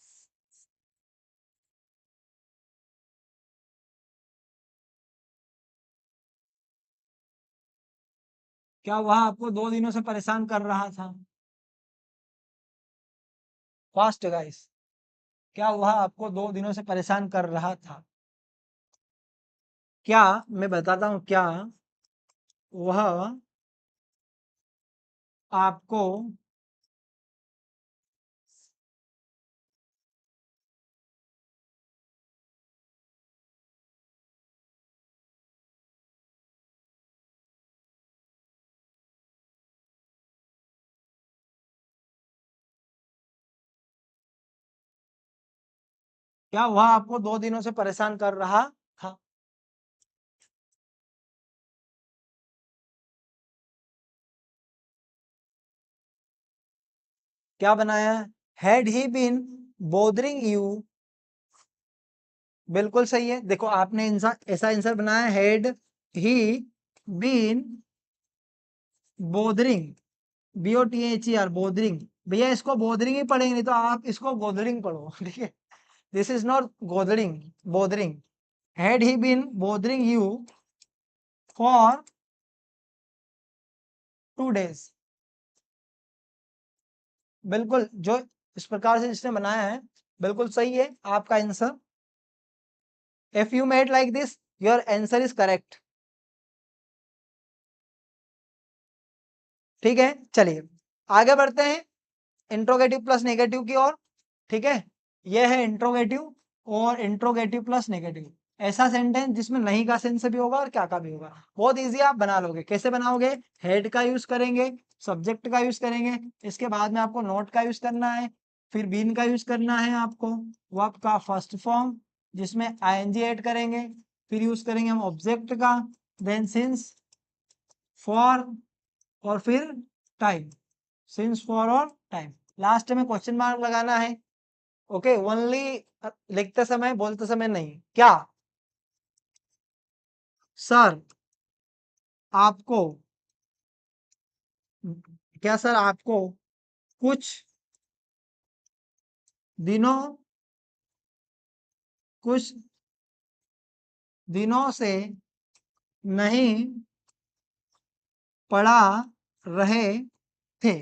क्या वह आपको 2 दिनों से परेशान कर रहा था। फास्ट गाइस, क्या वह आपको 2 दिनों से परेशान कर रहा था। क्या, मैं बताता हूं, क्या वह आपको क्या वह आपको 2 दिनों से परेशान कर रहा था। क्या बनाया, had he been bothering you, बिल्कुल सही है। देखो आपने इंसान ऐसा आंसर बनाया, had he been bothering, BOTHER, bothering. भैया इसको बोदरिंग ही पढ़ेंगे, नहीं तो आप इसको गोदरिंग पढ़ो, ठीक है। This is not gathering, bothering. Had he been bothering you for 2 days, बिल्कुल जो इस प्रकार से जिसने बनाया है बिल्कुल सही है आपका answer. If you made like this, your answer is correct, ठीक है। चलिए आगे बढ़ते हैं इंट्रोगेटिव प्लस नेगेटिव की ओर, ठीक है। यह है इंट्रोगेटिव और इंट्रोगेटिव प्लस नेगेटिव, ऐसा सेंटेंस जिसमें नहीं का सेंस भी होगा और क्या का भी होगा। बहुत इजी, आप बना लोगे। कैसे बनाओगे, हेड का यूज करेंगे, सब्जेक्ट का यूज करेंगे, इसके बाद में आपको नोट का यूज करना है, फिर बीन का यूज करना है आपको, वर्ब का फर्स्ट फॉर्म जिसमें आईएनजी ऐड करेंगे, फिर यूज करेंगे हम ऑब्जेक्ट का, देन सिंस, फॉर, और फिर टाइम, सिंस, फॉर और टाइम। लास्ट में क्वेश्चन मार्क लगाना है, ओके। ओनली लिखते समय, बोलते समय नहीं। क्या सर आपको, क्या सर आपको कुछ दिनों, कुछ दिनों से नहीं पढ़ा रहे थे।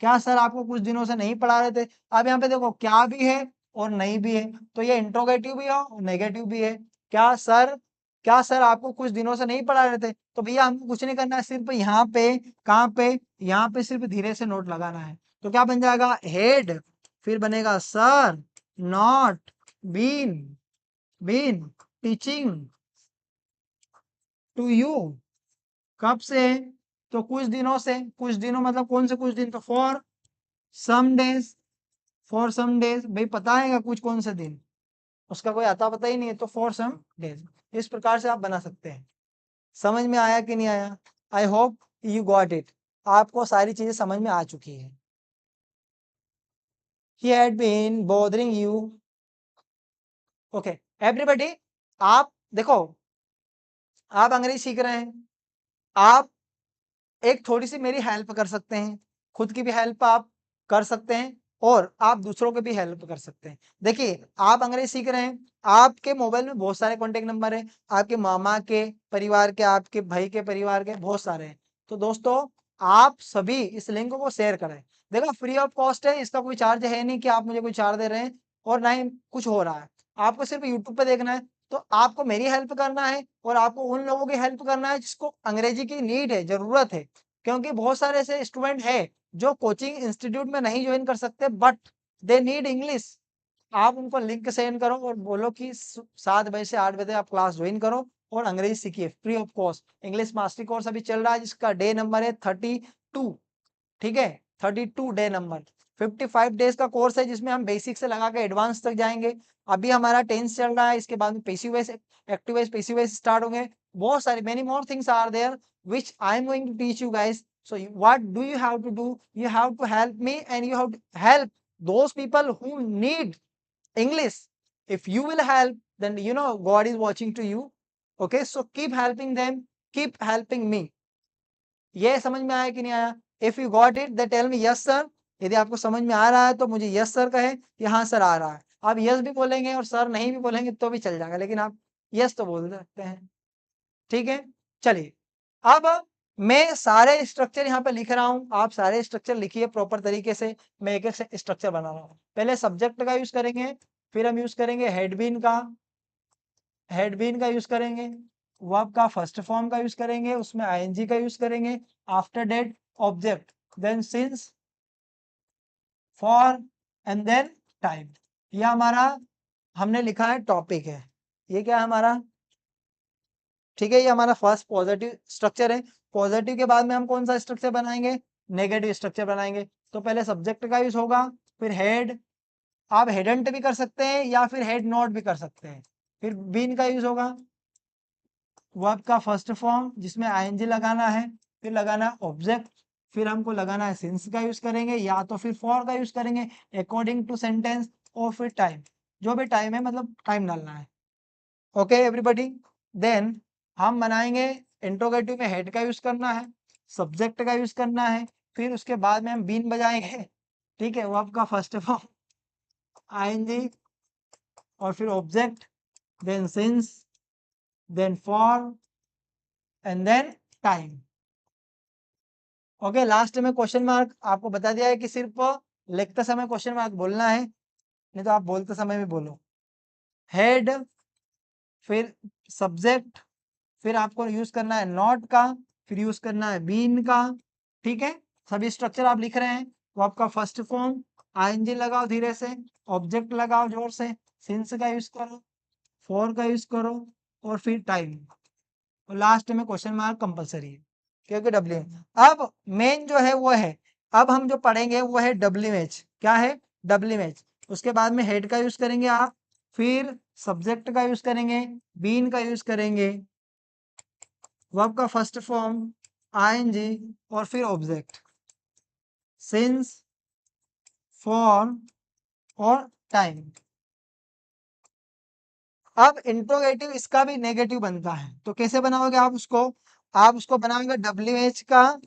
क्या सर आपको कुछ दिनों से नहीं पढ़ा रहे थे। अब यहाँ पे देखो क्या भी है और नहीं भी है, तो ये इंट्रोगेटिव भी है और नेगेटिव भी है। क्या सर आपको कुछ दिनों से नहीं पढ़ा रहे थे? तो भैया हमको कुछ नहीं करना है, सिर्फ यहाँ पे, कहाँ पे, यहाँ पे सिर्फ धीरे से नोट लगाना है। तो क्या बन जाएगा? हेड, फिर बनेगा sir, not, been, teaching to you. कब से? तो कुछ दिनों से। कुछ दिनों मतलब कौन से कुछ दिन? तो फॉर सम डेज, भाई पता है क्या कुछ कौन से दिन? उसका कोई आता पता ही नहीं है, तो फॉर सम डेज। इस प्रकार से आप बना सकते हैं। समझ में आया कि नहीं आया? I hope you got it. आपको सारी चीजें समझ में आ चुकी है। He had been bothering you. Okay everybody, आप देखो, आप अंग्रेजी सीख रहे हैं, आप एक थोड़ी सी मेरी हेल्प कर सकते हैं, खुद की भी हेल्प आप कर सकते हैं और आप दूसरों की भी हेल्प कर सकते हैं। देखिए, आप अंग्रेजी सीख रहे हैं, आपके मोबाइल में बहुत सारे कॉन्टेक्ट नंबर है, आपके मामा के परिवार के, आपके भाई के परिवार के, बहुत सारे हैं। तो दोस्तों, आप सभी इस लिंक को शेयर करें। देखो, फ्री ऑफ कॉस्ट है, इसका कोई चार्ज है नहीं कि आप मुझे कोई चार्ज दे रहे हैं और ना ही कुछ हो रहा है। आपको सिर्फ यूट्यूब पे देखना है, तो आपको मेरी हेल्प करना है और आपको उन लोगों की हेल्प करना है जिसको अंग्रेजी की नीड है, जरूरत है। क्योंकि बहुत सारे ऐसे स्टूडेंट है जो कोचिंग इंस्टीट्यूट में नहीं ज्वाइन कर सकते, बट दे नीड इंग्लिश। आप उनको लिंक सेंड करो और बोलो कि 7 बजे से 8 बजे आप क्लास ज्वाइन करो और अंग्रेजी सीखिए free of cost. English mastery course अभी चल रहा है, जिसका डे नंबर है 32। ठीक है, 32 डे नंबर। 55 डेज का कोर्स है, जिसमें हम बेसिक से लगा के एडवांस तक जाएंगे। अभी हमारा 10th चल रहा है, इसके बाद में passive voice, active voice, passive voice start होंगे। बहुत सारे many more things are there which I am going to teach you guys. So what do you have to do? You have to help me and you have to help those people who need English. If you will help, then you know God is watching to you. Okay, so keep helping them, keep helping me. ये समझ में आया कि नहीं आया? If you got it the tell me yes sir. यदि आपको समझ में आ रहा है तो मुझे यस सर कहे कि हाँ सर आ रहा है। आप यस भी बोलेंगे और सर नहीं भी बोलेंगे तो भी चल जाएगा, लेकिन आप यस तो बोल सकते हैं। ठीक है, चलिए। अब मैं सारे स्ट्रक्चर यहाँ पे लिख रहा हूँ, आप सारे स्ट्रक्चर लिखिए प्रॉपर तरीके से। मैं एक एक स्ट्रक्चर बना रहा हूँ। पहले सब्जेक्ट का यूज करेंगे, फिर हम यूज करेंगे हेडबीन का, यूज करेंगे, वर्ब का फर्स्ट फॉर्म का यूज करेंगे, उसमें आईएनजी का यूज करेंगे, after that object, then since, for and then time. ये हमारा हमने लिखा है टॉपिक है। ये क्या है हमारा? ठीक है, ये हमारा फर्स्ट पॉजिटिव स्ट्रक्चर है। पॉजिटिव के बाद में हम कौन सा स्ट्रक्चर बनाएंगे? नेगेटिव स्ट्रक्चर बनाएंगे। तो पहले सब्जेक्ट का यूज होगा, फिर हेड, आप हेडेंट भी कर सकते हैं या फिर हेड नॉट भी कर सकते हैं। फिर बीन का यूज होगा, वर्ब का फर्स्ट फॉर्म जिसमें आईएनजी लगाना है, फिर लगाना है ऑब्जेक्ट, फिर हमको लगाना है सिंस का यूज करेंगे या तो फिर फॉर का यूज करेंगे अकॉर्डिंग टू सेंटेंस, और फिर टाइम, जो भी टाइम है मतलब टाइम डालना है। ओके एवरीबॉडी, देन हम बनाएंगे इंट्रोगेटिव में हेड का यूज करना है, सब्जेक्ट का यूज करना है, फिर उसके बाद में हम बीन बजाएंगे। ठीक है, वर्ब का फर्स्ट फॉर्म आईएनजी, और फिर object, then since, then for and then time. Okay, last में क्वेश्चन मार्क आपको बता दिया है कि सिर्फ लिखते समय क्वेश्चन मार्क बोलना है, नहीं तो आप बोलते समय भी बोलो। हेड, फिर सब्जेक्ट, फिर आपको यूज करना है नॉट का, फिर यूज करना है बीन का। ठीक है, सभी स्ट्रक्चर आप लिख रहे हैं। तो आपका फर्स्ट फॉर्म आईएनजी लगाओ धीरे से, ऑब्जेक्ट लगाओ जोर से, सिंस का यूज करो, फॉर का यूज करो, और फिर टाइम, और लास्ट में क्वेश्चन मार्क कंपलसरी है क्योंकि डब्ल्यू। अब मेन जो है वो है, अब हम जो पढ़ेंगे वो है डब्ल्यू एच। क्या है? W H. उसके बाद में हेड का यूज करेंगे आप, फिर सब्जेक्ट का यूज करेंगे, बीन का यूज करेंगे, वर्ब का फर्स्ट फॉर्म आईएनजी, और फिर ऑब्जेक्ट, सिंस, फॉर और टाइम। अब इंट्रोगेटिव इसका भी नेगेटिव बनता है, तो कैसे बनाओगे आप उसको? आप उसको बनाओगे डब्ल्यू एच का,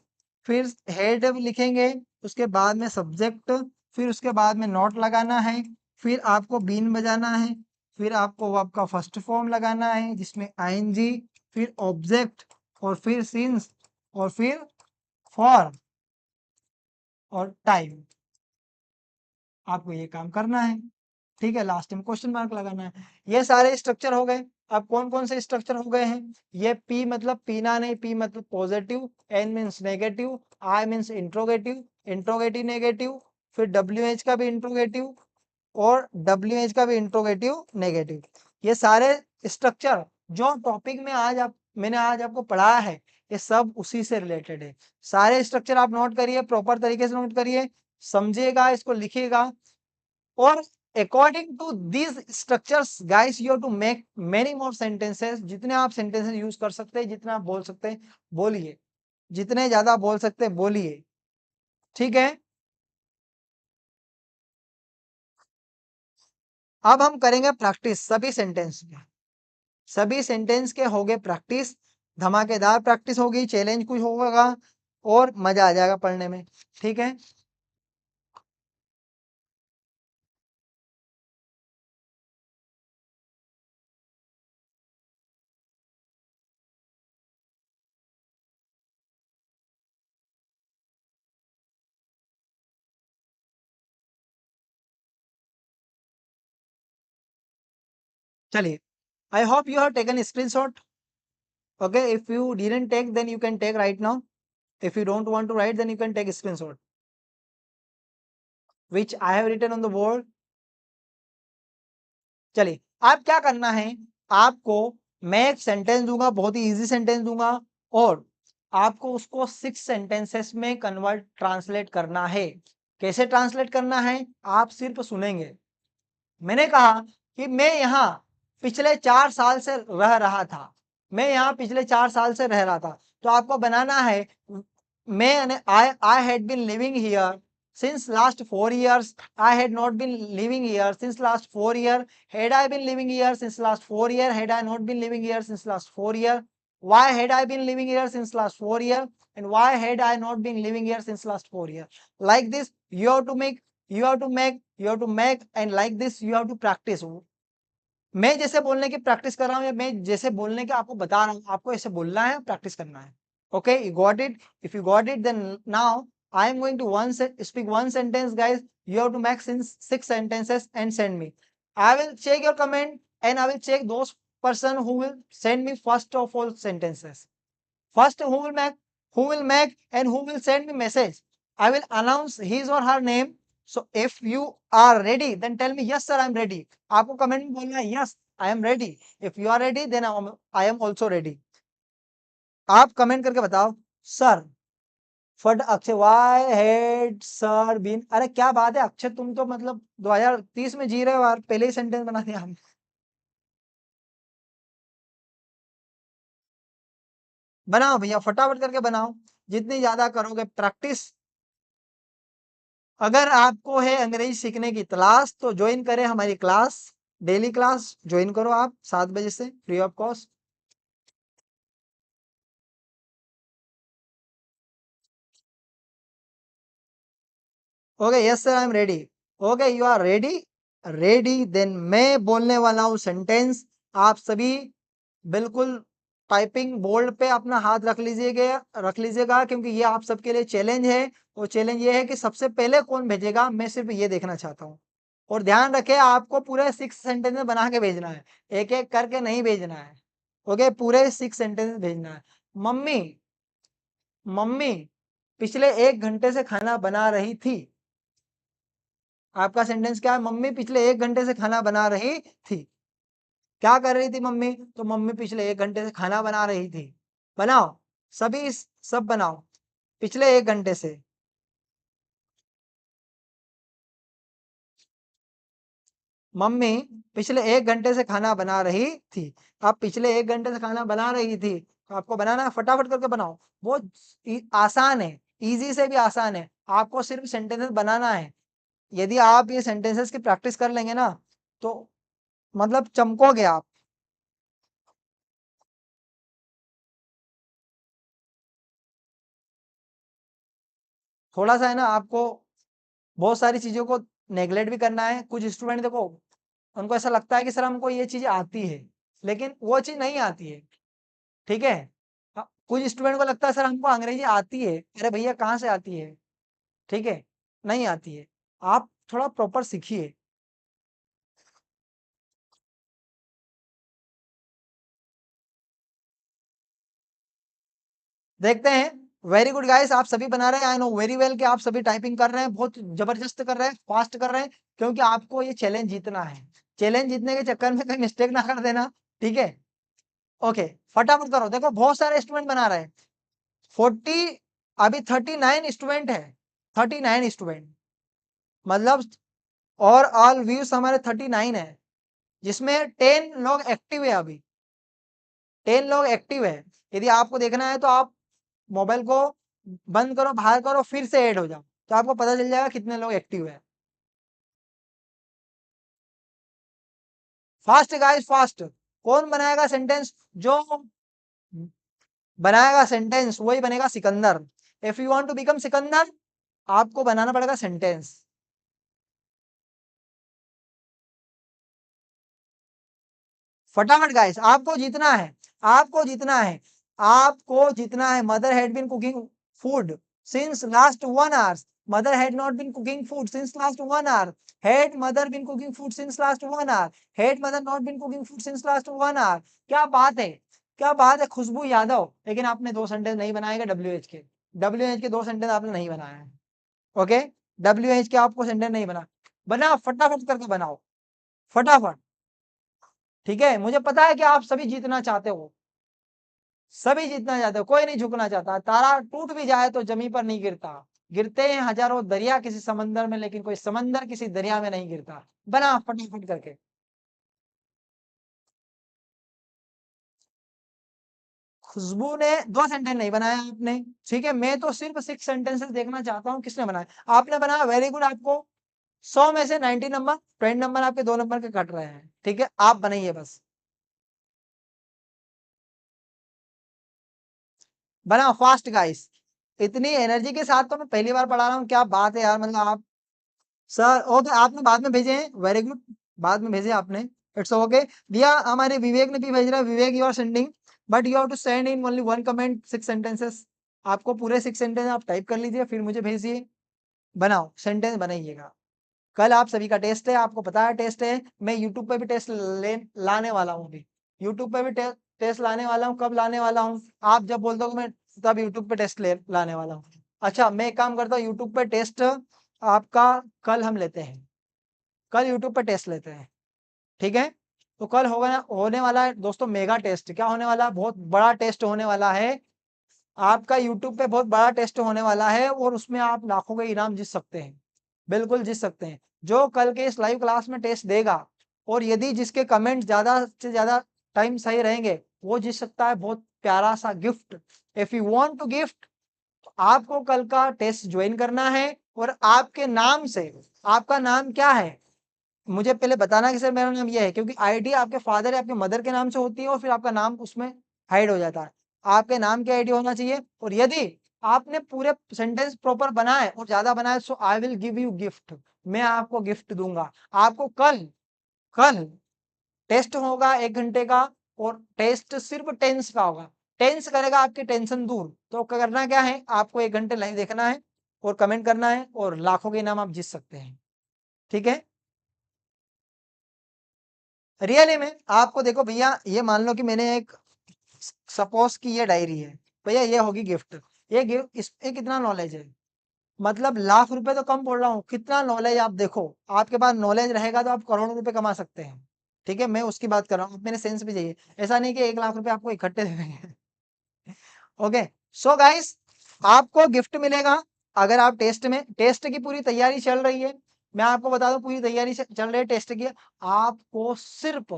फिर हेड लिखेंगे, उसके बाद में सब्जेक्ट, फिर उसके बाद में नॉट लगाना है, फिर आपको बीन बजाना है, फिर आपको वर्ब का फर्स्ट फॉर्म लगाना है जिसमें आईएनजी, फिर ऑब्जेक्ट, और फिर सिंस, और फिर फॉर और टाइम। आपको ये काम करना है। ठीक है, लास्ट में क्वेश्चन मार्क लगाना है। ये सारे स्ट्रक्चर हो गए। अब कौन कौन से स्ट्रक्चर हो गए हैं? ये P मतलब पीना नहीं, P मतलब positive, N means negative, I means interrogative, interrogative negative, फिर WH का भी इंट्रोगेटिव और WH का भी इंट्रोगेटिव नेगेटिव। ये सारे स्ट्रक्चर जो टॉपिक में मैंने आज आपको पढ़ाया है, ये सब उसी से रिलेटेड है। सारे स्ट्रक्चर आप नोट करिए, प्रॉपर तरीके से नोट करिए, समझिएगा, इसको लिखिएगा, और according to these structures guys you have to make many more sentences. जितने आप सेंटेंसेस यूज कर सकते हैं, जितना आप बोल सकते हैं बोलिए, जितने ज्यादा बोल सकते हैं बोलिए, ठीक है। अब हम करेंगे प्रैक्टिस सभी सेंटेंस में, सभी सेंटेंस के हो गए प्रैक्टिस, धमाकेदार प्रैक्टिस होगी, चैलेंज कुछ होगा और मजा आ जाएगा पढ़ने में, ठीक है। चलिए, आई hope you have taken screenshot. Okay, if you didn't take, then you can take right now. If you don't want to write, then you can take a screenshot, which I have written on the board. चलिए, आप क्या करना है, आपको मैं एक sentence दूंगा, बहुत ही इजी सेंटेंस दूंगा, और आपको उसको 6 सेंटेंसेस में कन्वर्ट ट्रांसलेट करना है। कैसे ट्रांसलेट करना है, आप सिर्फ सुनेंगे। मैंने कहा कि मैं यहाँ पिछले 4 साल से रह रहा था, मैं यहाँ पिछले 4 साल से रह रहा था, तो आपको बनाना है मैं I had been living here since last 4 years. I had not been living here since last 4 year. Had I been living here since last 4 year? Had I not been living here since last 4 year? Why had I been living here since last 4 year? And why had I not been living here since last 4 year? Like this, you have to make, and like this you have to practice. मैं जैसे बोलने की practice कर रहा हूँ, या मैं जैसे बोलने के आपको बता रहा हूँ, आपको ऐसे बोलना है, प्रैक्टिस करना है। Okay, you got it? If you got it, then now I am going to speak one sentence, guys. You have to make 6 sentences and send me. I will check your comment and I will check those person who will send me first of all sentences. First, who will make and who will send me message. I will announce his or her name. So if you are ready, then tell me yes sir, I am ready. आपको comment में बोलना है yes, I am ready. If you are ready, then I am also ready. आप comment करके बताओ sir फट Akshay why had sir been. अरे क्या बात है अक्षय, तुम तो मतलब 2030 में जी रहे हो यार, पहले ही सेंटेंस बना दिया हम। बनाओ भैया, फटाफट करके बनाओ, जितनी ज्यादा करोगे प्रैक्टिस। अगर आपको है अंग्रेजी सीखने की तलाश, तो ज्वाइन करें हमारी क्लास, डेली क्लास ज्वाइन करो आप 7 बजे से, free of cost. Okay yes sir, I am ready. Okay you are ready, ready then मैं बोलने वाला हूं सेंटेंस। आप सभी बिल्कुल टाइपिंग बोर्ड पे अपना हाथ रख लीजिएगा, क्योंकि ये आप सबके लिए चैलेंज है। और चैलेंज ये है कि सबसे पहले कौन भेजेगा, मैं सिर्फ ये देखना चाहता हूँ। और ध्यान रखें, आपको पूरे 6 सेंटेंस में बना के भेजना है, एक एक करके नहीं भेजना है। ओके, पूरे 6 सेंटेंस भेजना है। मम्मी, मम्मी पिछले 1 घंटे से खाना बना रही थी। आपका सेंटेंस क्या है, मम्मी पिछले 1 घंटे से खाना बना रही थी। क्या कर रही थी मम्मी, तो मम्मी पिछले 1 घंटे से खाना बना रही थी। बनाओ, सभी सब बनाओ, पिछले 1 घंटे से। मम्मी पिछले 1 घंटे से खाना बना रही थी। अब पिछले 1 घंटे से खाना बना रही थी, तो आपको बनाना है, फटाफट करके बनाओ। बहुत आसान है, इजी से भी आसान है, आपको सिर्फ सेंटेंसेस बनाना है। यदि आप ये सेंटेंसेस की प्रैक्टिस कर लेंगे ना, तो मतलब चमकोगे आप। थोड़ा सा है ना, आपको बहुत सारी चीजों को नेग्लेक्ट भी करना है। कुछ स्टूडेंट देखो, उनको ऐसा लगता है कि सर हमको ये चीज आती है, लेकिन वो चीज नहीं आती है, ठीक है। कुछ स्टूडेंट को लगता है सर हमको अंग्रेजी आती है, अरे भैया कहाँ से आती है, ठीक है, नहीं आती है। आप थोड़ा प्रॉपर सीखिए, देखते हैं। वेरी गुड गाइस, आप सभी बना रहे हैं। आई नो वेरी वेल कि आप सभी टाइपिंग कर रहे हैं, बहुत जबरदस्त कर रहे हैं, फास्ट कर रहे हैं, क्योंकि आपको ये चैलेंज जीतना है। चैलेंज जीतने के चक्कर में कोई मिस्टेक ना कर देना, ठीक है। ओके, फटाफट करो। देखो बहुत सारे स्टूडेंट बना रहे हैं। 40, अभी 39 स्टूडेंट है, 39 स्टूडेंट, मतलब और ऑल व्यूज हमारे 39 है, जिसमें 10 लोग एक्टिव है। अभी 10 लोग एक्टिव है। यदि आपको देखना है तो आप मोबाइल को बंद करो, बाहर करो, फिर से ऐड हो जाओ, तो आपको पता चल जाएगा कितने लोग एक्टिव है। Fast guys, fast. कौन बनाएगा सेंटेंस? जो बनाएगा सेंटेंस वही बनेगा Sikandar. If you want to become Sikandar, आपको बनाना पड़ेगा सेंटेंस। फटाफट गाइस, आपको जीतना है, आपको जीतना है, आपको जीतना है। Mother had been cooking food since last 1 hour। Mother had not been cooking food since last 1 hour। Had mother been cooking food since last 1 hour। Had mother not been cooking food since last 1 hour। क्या बात है, क्या बात है खुशबू यादव। लेकिन आपने 2 sentence नहीं बनाएगा WH के, WH के 2 सेंटेंस आपने नहीं बनाया है। ओके, WH के आपको सेंटेंस नहीं बना फटाफट करके बनाओ, फटाफट। ठीक है, मुझे पता है कि आप सभी जीतना चाहते हो, सभी जीतना चाहते हो, कोई नहीं झुकना चाहता। तारा टूट भी जाए तो जमीन पर नहीं गिरता। गिरते हैं हजारों दरिया किसी समंदर में, लेकिन कोई समंदर किसी दरिया में नहीं गिरता। बना फटाफट करके। खुशबू ने 2 सेंटेंस नहीं बनाया आपने, ठीक है। मैं तो सिर्फ 6 सेंटेंसेस देखना चाहता हूँ किसने बनाया। आपने बनाया, वेरी गुड। आपको 100 में से 90 नंबर, 20 नंबर आपके 2 नंबर के कट रहे हैं, ठीक है। आप बनाइए बस, बनाओ फास्ट गाइस। इतनी एनर्जी के साथ तो मैं पहली बार पढ़ा रहा हूँ, क्या बात है यार। मतलब आप सर, ओके, आपने बाद में भेजे हैं, वेरी गुड, बाद में भेजे आपने, इट्स ओके। दिया, हमारे विवेक ने भी भेज रहा है। Vivek, you are sending, but you have to send in only 1 comment, 6 sentences. आपको पूरे 6 सेंटेंस आप टाइप कर लीजिए, फिर मुझे भेजिए। बनाओ, सेंटेंस बनाइएगा। कल आप सभी का टेस्ट है, आपको पता है टेस्ट है। मैं यूट्यूब पे भी टेस्ट ले लाने वाला हूँ अभी, यूट्यूब पे भी टेस्ट लाने वाला हूँ। कब लाने वाला हूँ? आप जब बोल दो मैं तब यूट्यूब पे टेस्ट ले लाने वाला हूँ। अच्छा, मैं एक काम करता हूँ, यूट्यूब पे टेस्ट आपका कल हम लेते हैं, कल यूट्यूब पे टेस्ट लेते हैं, ठीक है। तो कल होगा, होने वाला है दोस्तों मेगा टेस्ट। क्या होने वाला है? बहुत बड़ा टेस्ट होने वाला है आपका। यूट्यूब पे बहुत बड़ा टेस्ट होने वाला है, और उसमें आप लाखों के इनाम जीत सकते हैं, बिल्कुल जीत सकते हैं। जो कल के इस लाइव क्लास में टेस्ट देगा, और यदि जिसके कमेंट ज्यादा से ज्यादा टाइम सही रहेंगे, वो जीत सकता है बहुत प्यारा सा gift. If you want to gift, तो आपको कल का टेस्ट ज्वाइन करना है। और आपके नाम से, आपका नाम क्या है मुझे पहले बताना कि सर मेरा नाम ये है, क्योंकि आईडी आपके फादर या आपके मदर के नाम से होती है, और फिर आपका नाम उसमें हाइड हो जाता है। आपके नाम की आईडी होना चाहिए। और यदि आपने पूरे सेंटेंस प्रॉपर बनाए और ज्यादा बनाए, so I will give you gift. मैं आपको गिफ्ट दूंगा। आपको कल, कल टेस्ट होगा 1 घंटे का, और टेस्ट सिर्फ टेंस का होगा। टेंस करेगा आपकी टेंशन दूर। तो करना क्या है, आपको 1 घंटे लाइव देखना है, और कमेंट करना है, और लाखों के इनाम आप जीत सकते हैं, ठीक है। रियली में आपको देखो भैया, ये मान लो कि मैंने एक, सपोज कि ये डायरी है भैया, ये होगी गिफ्ट। ये गिफ्ट, इसमें कितना नॉलेज है, मतलब लाख रुपए तो कम बोल रहा हूँ, कितना नॉलेज। आप देखो, आपके पास नॉलेज रहेगा तो आप करोड़ों रुपए कमा सकते हैं, ठीक है। मैं उसकी बात कर रहा हूँ, मेरे सेंस भी चाहिए। ऐसा नहीं कि 1 लाख रुपए आपको इकट्ठे दे देंगे। ओके, सो गाइस, आपको गिफ्ट मिलेगा अगर आप टेस्ट में, टेस्ट की पूरी तैयारी चल रही है। मैं आपको बता दूं, पूरी तैयारी चल रही है टेस्ट की। आपको सिर्फ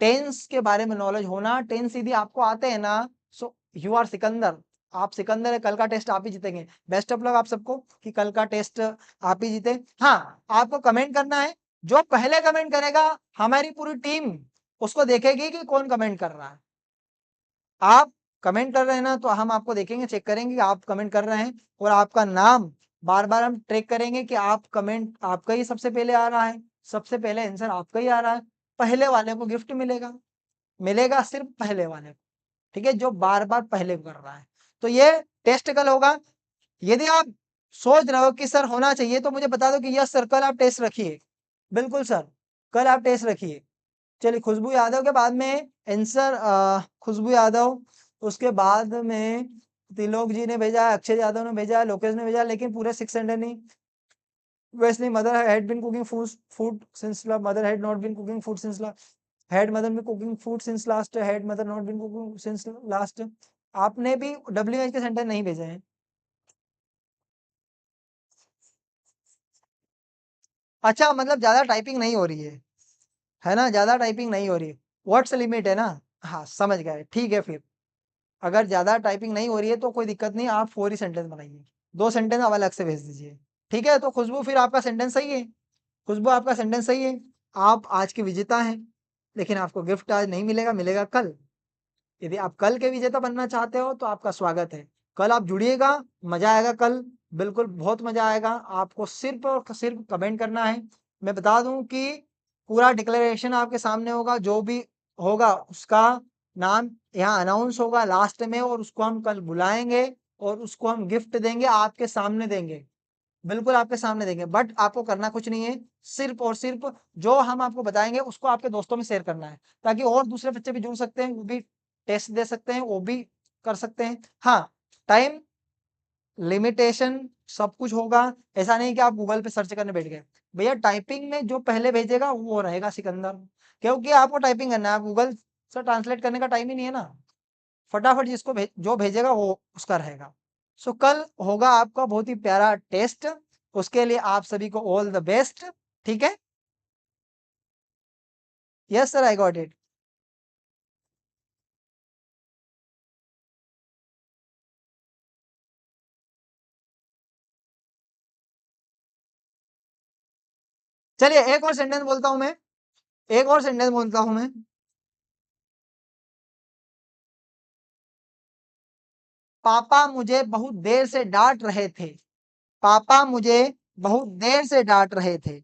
टेंस के बारे में नॉलेज होना, टेंस यदि आपको आते हैं ना, सो यू आर सिकंदर। आप सिकंदर है, कल का टेस्ट आप ही जीतेंगे। बेस्ट ऑफ लक आप सबको कि कल का टेस्ट आप ही जीते। हाँ, आपको कमेंट करना है। जो पहले कमेंट करेगा, हमारी पूरी टीम उसको देखेगी कि कौन कमेंट कर रहा है। आप कमेंट कर रहे हैं ना, तो हम आपको देखेंगे, चेक करेंगे कि आप कमेंट कर रहे हैं, और आपका नाम बार बार हम ट्रैक करेंगे कि आप कमेंट, आपका ही सबसे पहले आ रहा है, सबसे पहले आंसर आपका ही आ रहा है। पहले वाले को गिफ्ट मिलेगा, मिलेगा सिर्फ पहले वाले को, ठीक है, जो बार बार पहले कर रहा है। तो ये टेस्ट कल होगा। यदि आप सोच रहे हो कि सर होना चाहिए, तो मुझे बता दो कि यस सर, कल आप टेस्ट रखिए। बिल्कुल सर, कल आप टेस्ट रखिए। चलिए, खुशबू यादव के बाद में आंसर, खुशबू यादव, उसके बाद में त्रिलोक जी ने भेजा है, अक्षय यादव ने भेजा है, लोकेश ने भेजा है, लेकिन पूरे 600 नहीं। Wesley, mother had been cooking food since mother had not been cooking food since had mother been cooking food since last had mother not been cooking since last। आपने भी WH के सेंटेंस नहीं भेजे हैं। अच्छा, मतलब ज्यादा टाइपिंग नहीं हो रही है ना, ज्यादा टाइपिंग नहीं हो रही है, व्हाट्स लिमिट है ना। हाँ समझ गए, ठीक है। फिर अगर ज्यादा टाइपिंग नहीं हो रही है तो कोई दिक्कत नहीं, आप 4 ही सेंटेंस बनाइए, 2 सेंटेंस आप अलग से भेज दीजिए, ठीक है। तो खुशबू फिर आपका सेंटेंस सही है, खुशबू आपका सेंटेंस सही है, आप आज के विजेता हैं, लेकिन आपको गिफ्ट आज नहीं मिलेगा, मिलेगा कल। यदि आप कल के विजेता बनना चाहते हो तो आपका स्वागत है, कल आप जुड़िएगा, मजा आएगा कल, बिल्कुल बहुत मजा आएगा। आपको सिर्फ और सिर्फ कमेंट करना है। मैं बता दूं कि पूरा डिक्लेरेशन आपके सामने होगा, जो भी होगा उसका नाम यहाँ अनाउंस होगा लास्ट में, और उसको हम कल बुलाएंगे और उसको हम गिफ्ट देंगे, आपके सामने देंगे, बिल्कुल आपके सामने देंगे। बट आपको करना कुछ नहीं है, सिर्फ और सिर्फ जो हम आपको बताएंगे उसको आपके दोस्तों में शेयर करना है, ताकि और दूसरे बच्चे भी जुड़ सकते हैं, वो भी टेस्ट दे सकते हैं, वो भी कर सकते हैं। हाँ, टाइम लिमिटेशन सब कुछ होगा, ऐसा नहीं कि आप गूगल पे सर्च करने बैठ गए। भैया टाइपिंग में जो पहले भेजेगा वो रहेगा सिकंदर, क्योंकि आपको टाइपिंग करना है, गूगल से ट्रांसलेट करने का टाइम ही नहीं है ना। फटाफट जिसको जो भेजेगा वो उसका रहेगा। सो कल होगा आपका बहुत ही प्यारा टेस्ट, उसके लिए आप सभी को ऑल द बेस्ट, ठीक है। Yes sir, I got it. चलिए एक और सेंटेंस बोलता हूं मैं, एक और सेंटेंस बोलता हूं मैं। पापा मुझे बहुत देर से डांट रहे थे, पापा मुझे बहुत देर से डांट रहे थे।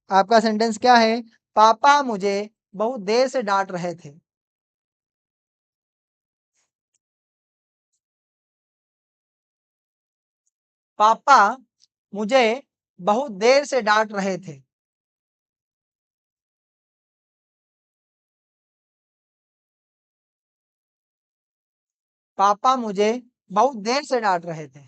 आपका सेंटेंस क्या है? पापा मुझे बहुत देर से डांट रहे थे। पापा मुझे बहुत देर से डांट रहे थे। पापा मुझे बहुत देर से डांट रहे थे।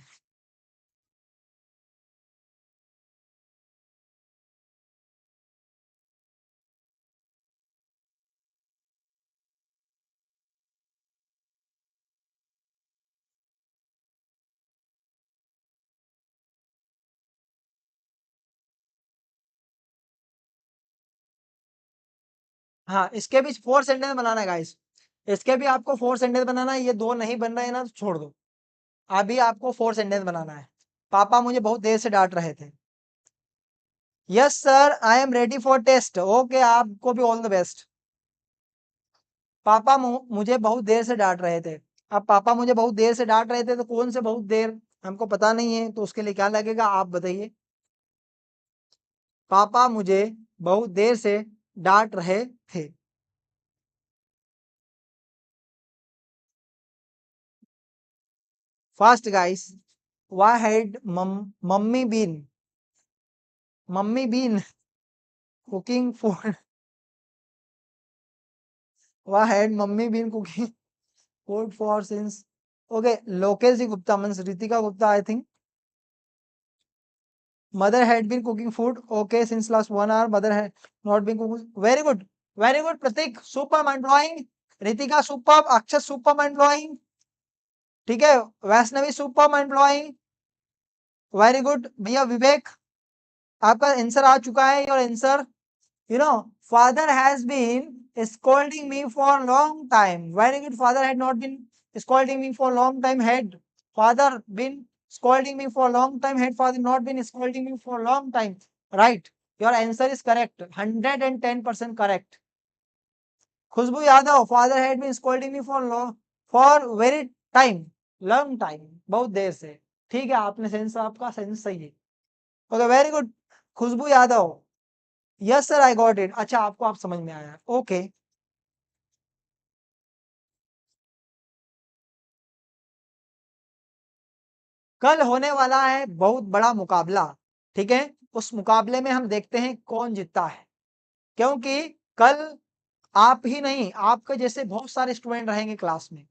हाँ, इसके भी 4 सेंटेंस बनाना है गाइस, इसके भी आपको 4 सेंटेंस बनाना है। ये 2 नहीं बन रहे हैं ना तो छोड़ दो, अभी आपको 4 सेंटेंस बनाना है। पापा मुझे बहुत देर से डांट रहे थे। Yes sir, I am ready for test. Okay, आपको भी ऑल द बेस्ट। पापा मुझे बहुत देर से डांट रहे थे। अब पापा मुझे बहुत देर से डांट रहे थे, तो कौन से बहुत देर हमको पता नहीं है, तो उसके लिए क्या लगेगा आप बताइए। पापा मुझे बहुत देर से डांट रहे थे। Fast guys. Why had mummy been, mummy been cooking food, why had mummy been cooking food for since. Okay, Lokesh ji Gupta means Ritika Gupta I think. Mother had been cooking food. Okay, since last 1 hour, mother had not been cooking. Very good. Very good, Pratik. Super mind blowing. Ritika superb. Akshat super mind blowing. ठीक है, Vaishnavi super mind blowing. Very good भैया विवेक, आपका answer आ चुका है। Your answer, you know, father has been scolding me for a long time. Very good. Father had not been scolding me for a long time. Had father been scolding me for a long time? Had father not been scolding me for a long time? Right. Your answer is correct. 110% correct. Khushbu Yadav, father had been scolding me for long, for very time, long time, बहुत देर से। ठीक है, आपने sense, आपका sense सही है। Okay, very good Khushboo Yadav. Yes sir, I got it. अच्छा, आपको आप समझ में आया, ओके। कल होने वाला है बहुत बड़ा मुकाबला, ठीक है। उस मुकाबले में हम देखते हैं कौन जीतता है, क्योंकि कल आप ही नहीं, आपके जैसे बहुत सारे स्टूडेंट रहेंगे क्लास में,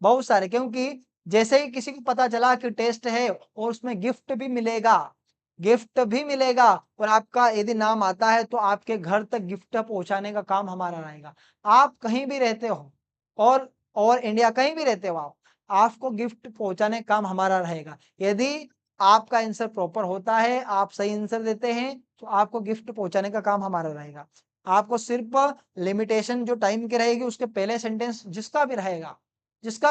बहुत सारे, क्योंकि जैसे ही किसी को पता चला कि टेस्ट है और उसमें गिफ्ट भी मिलेगा, गिफ्ट भी मिलेगा और आपका यदि नाम आता है तो आपके घर तक गिफ्ट पहुंचाने का काम हमारा रहेगा। आप कहीं भी रहते हो और इंडिया कहीं भी रहते हो आप, आपको गिफ्ट पहुंचाने का काम हमारा रहेगा। यदि आपका आंसर प्रॉपर होता है, आप सही आंसर देते हैं, तो आपको गिफ्ट पहुंचाने का काम हमारा रहेगा। आपको सिर्फ लिमिटेशन जो टाइम की रहेगी, उसके पहले सेंटेंस जिसका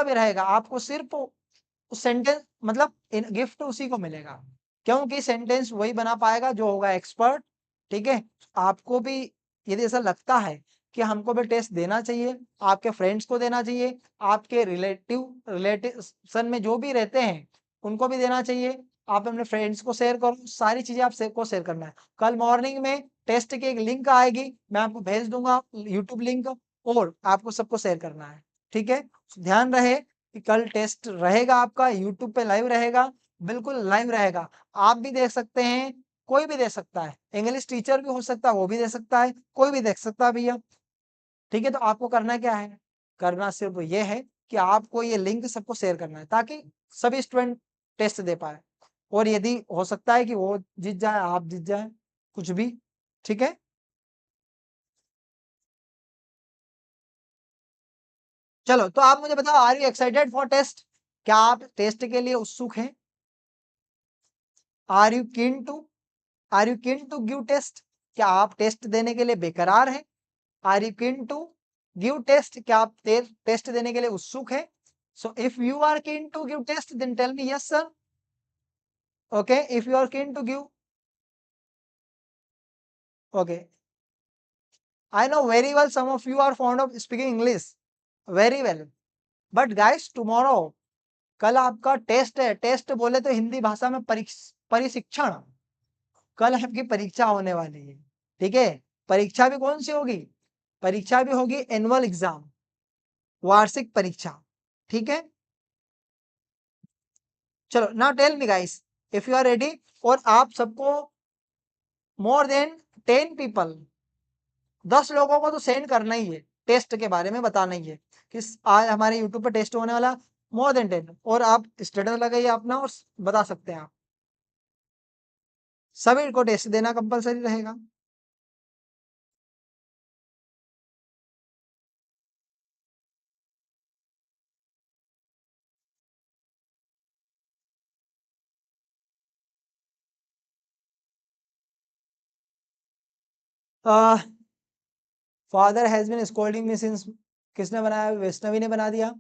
भी रहेगा आपको सिर्फ उस सेंटेंस मतलब गिफ्ट उसी को मिलेगा, क्योंकि सेंटेंस वही बना पाएगा जो होगा एक्सपर्ट। ठीक है, आपको भी यदि ऐसा लगता है कि हमको भी टेस्ट देना चाहिए, आपके फ्रेंड्स को देना चाहिए, आपके रिलेटिव में जो भी रहते हैं उनको भी देना चाहिए, आप अपने फ्रेंड्स को शेयर करो, सारी चीजें आप को शेयर करना है। कल मॉर्निंग में टेस्ट की एक लिंक आएगी, मैं आपको भेज दूंगा यूट्यूब लिंक, और आपको सबको शेयर करना है। ठीक है, ध्यान रहे कि कल टेस्ट रहेगा, आपका यूट्यूब पे लाइव रहेगा, बिल्कुल लाइव रहेगा। आप भी देख सकते हैं, कोई भी देख सकता है, इंग्लिश टीचर भी हो सकता है, वो भी देख सकता है, कोई भी देख सकता है भैया। ठीक है, तो आपको करना क्या है, करना सिर्फ ये है कि आपको ये लिंक सबको शेयर करना है, ताकि सभी स्टूडेंट टेस्ट दे पाए, और यदि हो सकता है कि वो जीत जाए, आप जीत जाए, कुछ भी। ठीक है, चलो तो आप मुझे बताओ, are you excited for test? क्या आप टेस्ट के लिए उत्सुक हैं? Are you keen to are you keen to give test? क्या आप टेस्ट देने के लिए बेकरार हैं? Are you keen to give test? क्या आप टेस्ट देने के लिए उत्सुक हैं? So if you are keen to give test then tell me yes sir. Okay, if you are keen to give, okay, I know very well some of you are fond of speaking English, very well, but guys tomorrow, कल आपका test है। Test बोले तो हिंदी भाषा में परिशिक्षण, कल आपकी परीक्षा होने वाली है। ठीक है, परीक्षा भी कौन सी होगी? परीक्षा भी होगी एनुअल एग्जाम, वार्षिक परीक्षा। ठीक है, चलो ना tell me guys if you are ready, और आप सबको मोर देन 10 पीपल, 10 लोगों को तो सेंड करना ही है, टेस्ट के बारे में बताना ही है कि आज हमारे यूट्यूब पर टेस्ट होने वाला, मोर देन 10, और आप स्टेटस लगाइए अपना और बता सकते हैं आप, सभी को टेस्ट देना कंपलसरी रहेगा। Father has been scolding me since, किसने बनाया? वैष्णवी ने बना दिया।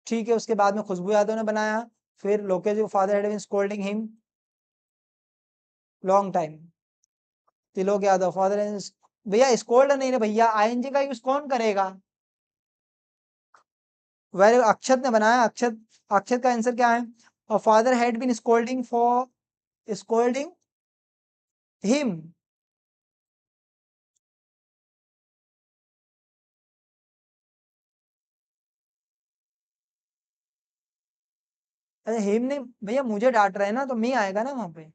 ठीक है, उसके बाद में खुशबू यादव ने बनाया, फिर Lokesh father had been scolding him long time, Tilok Yadav father, भैया स्कोल्ड नहीं ना भैया, आईएनजी का यूज कौन करेगा? वेरी, अक्षत ने बनाया, अक्षत, अक्षत का आंसर क्या है? और father had been scolding for scolding him, अरे हिम ने भैया, मुझे डांट रहे हैं ना, तो मी आएगा ना वहां पे,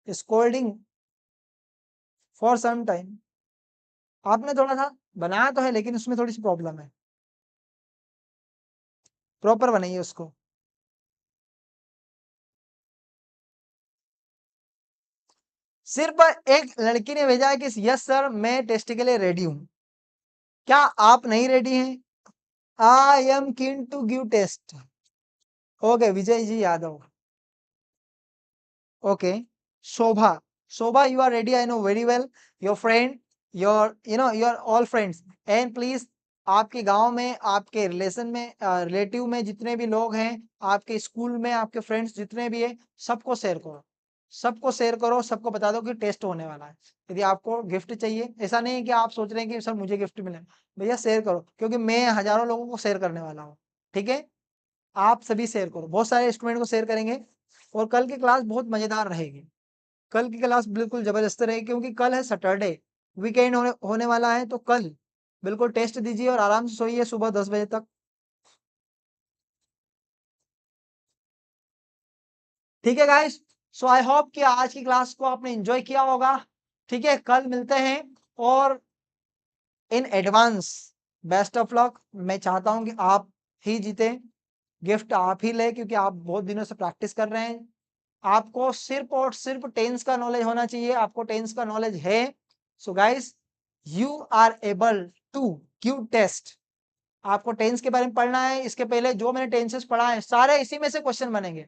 स्कोल्डिंग फॉर सम टाइम। आपने थोड़ा सा बनाया तो है, लेकिन उसमें थोड़ी सी प्रॉब्लम है, प्रॉपर बनाइए उसको। सिर्फ एक लड़की ने भेजा है कि यस सर मैं टेस्ट के लिए रेडी हूं, क्या आप नहीं रेडी हैं? I am keen to give test. Okay, Vijay ji Yadav, okay, Shobha, Shobha you are ready, I know very well, your friend, your your all friends, and please आपके गांव में, आपके रिलेशन में, रिलेटिव में जितने भी लोग हैं, आपके स्कूल में आपके फ्रेंड्स जितने भी है, सबको शेयर करो, सबको शेयर करो, सबको बता दो कि टेस्ट होने वाला है। यदि आपको गिफ्ट चाहिए, ऐसा नहीं है कि आप सोच रहे हैं कि सर मुझे गिफ्ट मिले, भैया शेयर करो, क्योंकि मैं हजारों लोगों को शेयर करने वाला हूँ। ठीक है, आप सभी शेयर करो, बहुत सारे स्टूडेंट को शेयर करेंगे, और कल की क्लास बहुत मजेदार रहेगी, कल की क्लास बिल्कुल जबरदस्त रहेगी, क्योंकि कल है सैटरडे, वीकेंड होने वाला है, तो कल बिल्कुल टेस्ट दीजिए और आराम से सोइए सुबह 10 बजे तक। ठीक है गाइस, सो आई होप कि आज की क्लास को आपने एंजॉय किया होगा। ठीक है, कल मिलते हैं, और in advance best of luck. मैं चाहता हूं कि आप ही जीते, गिफ्ट आप ही ले क्योंकि आप बहुत दिनों से प्रैक्टिस कर रहे हैं। आपको सिर्फ और सिर्फ टेंस का नॉलेज होना चाहिए, आपको टेंस का नॉलेज है। So guys you are able to give test. आपको टेंस के बारे में पढ़ना है, इसके पहले जो मैंने टेंसेस पढ़ा है सारे इसी में से क्वेश्चन बनेंगे।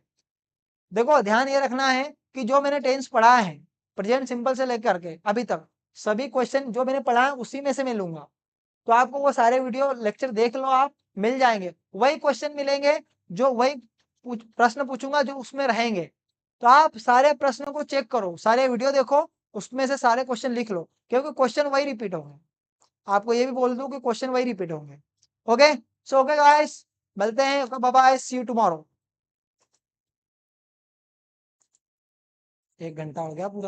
देखो ध्यान ये रखना है कि जो मैंने टेंस पढ़ा है प्रेजेंट सिंपल से लेकर के अभी तक सभी क्वेश्चन जो मैंने पढ़ा है उसी में से मैं लूंगा। तो आपको वो सारे वीडियो लेक्चर देख लो, आप मिल जाएंगे, वही क्वेश्चन मिलेंगे, जो वही प्रश्न पूछूंगा जो उसमें रहेंगे। तो आप सारे प्रश्नों को चेक करो, सारे वीडियो देखो, उसमें से सारे क्वेश्चन लिख लो, क्योंकि क्वेश्चन वही रिपीट होंगे। आपको ये भी बोल दूं कि क्वेश्चन वही रिपीट होंगे। ओके, सो ओके गाइस, मिलते हैं, bye bye, see you tomorrow. 1 घंटा हो गया पूरा।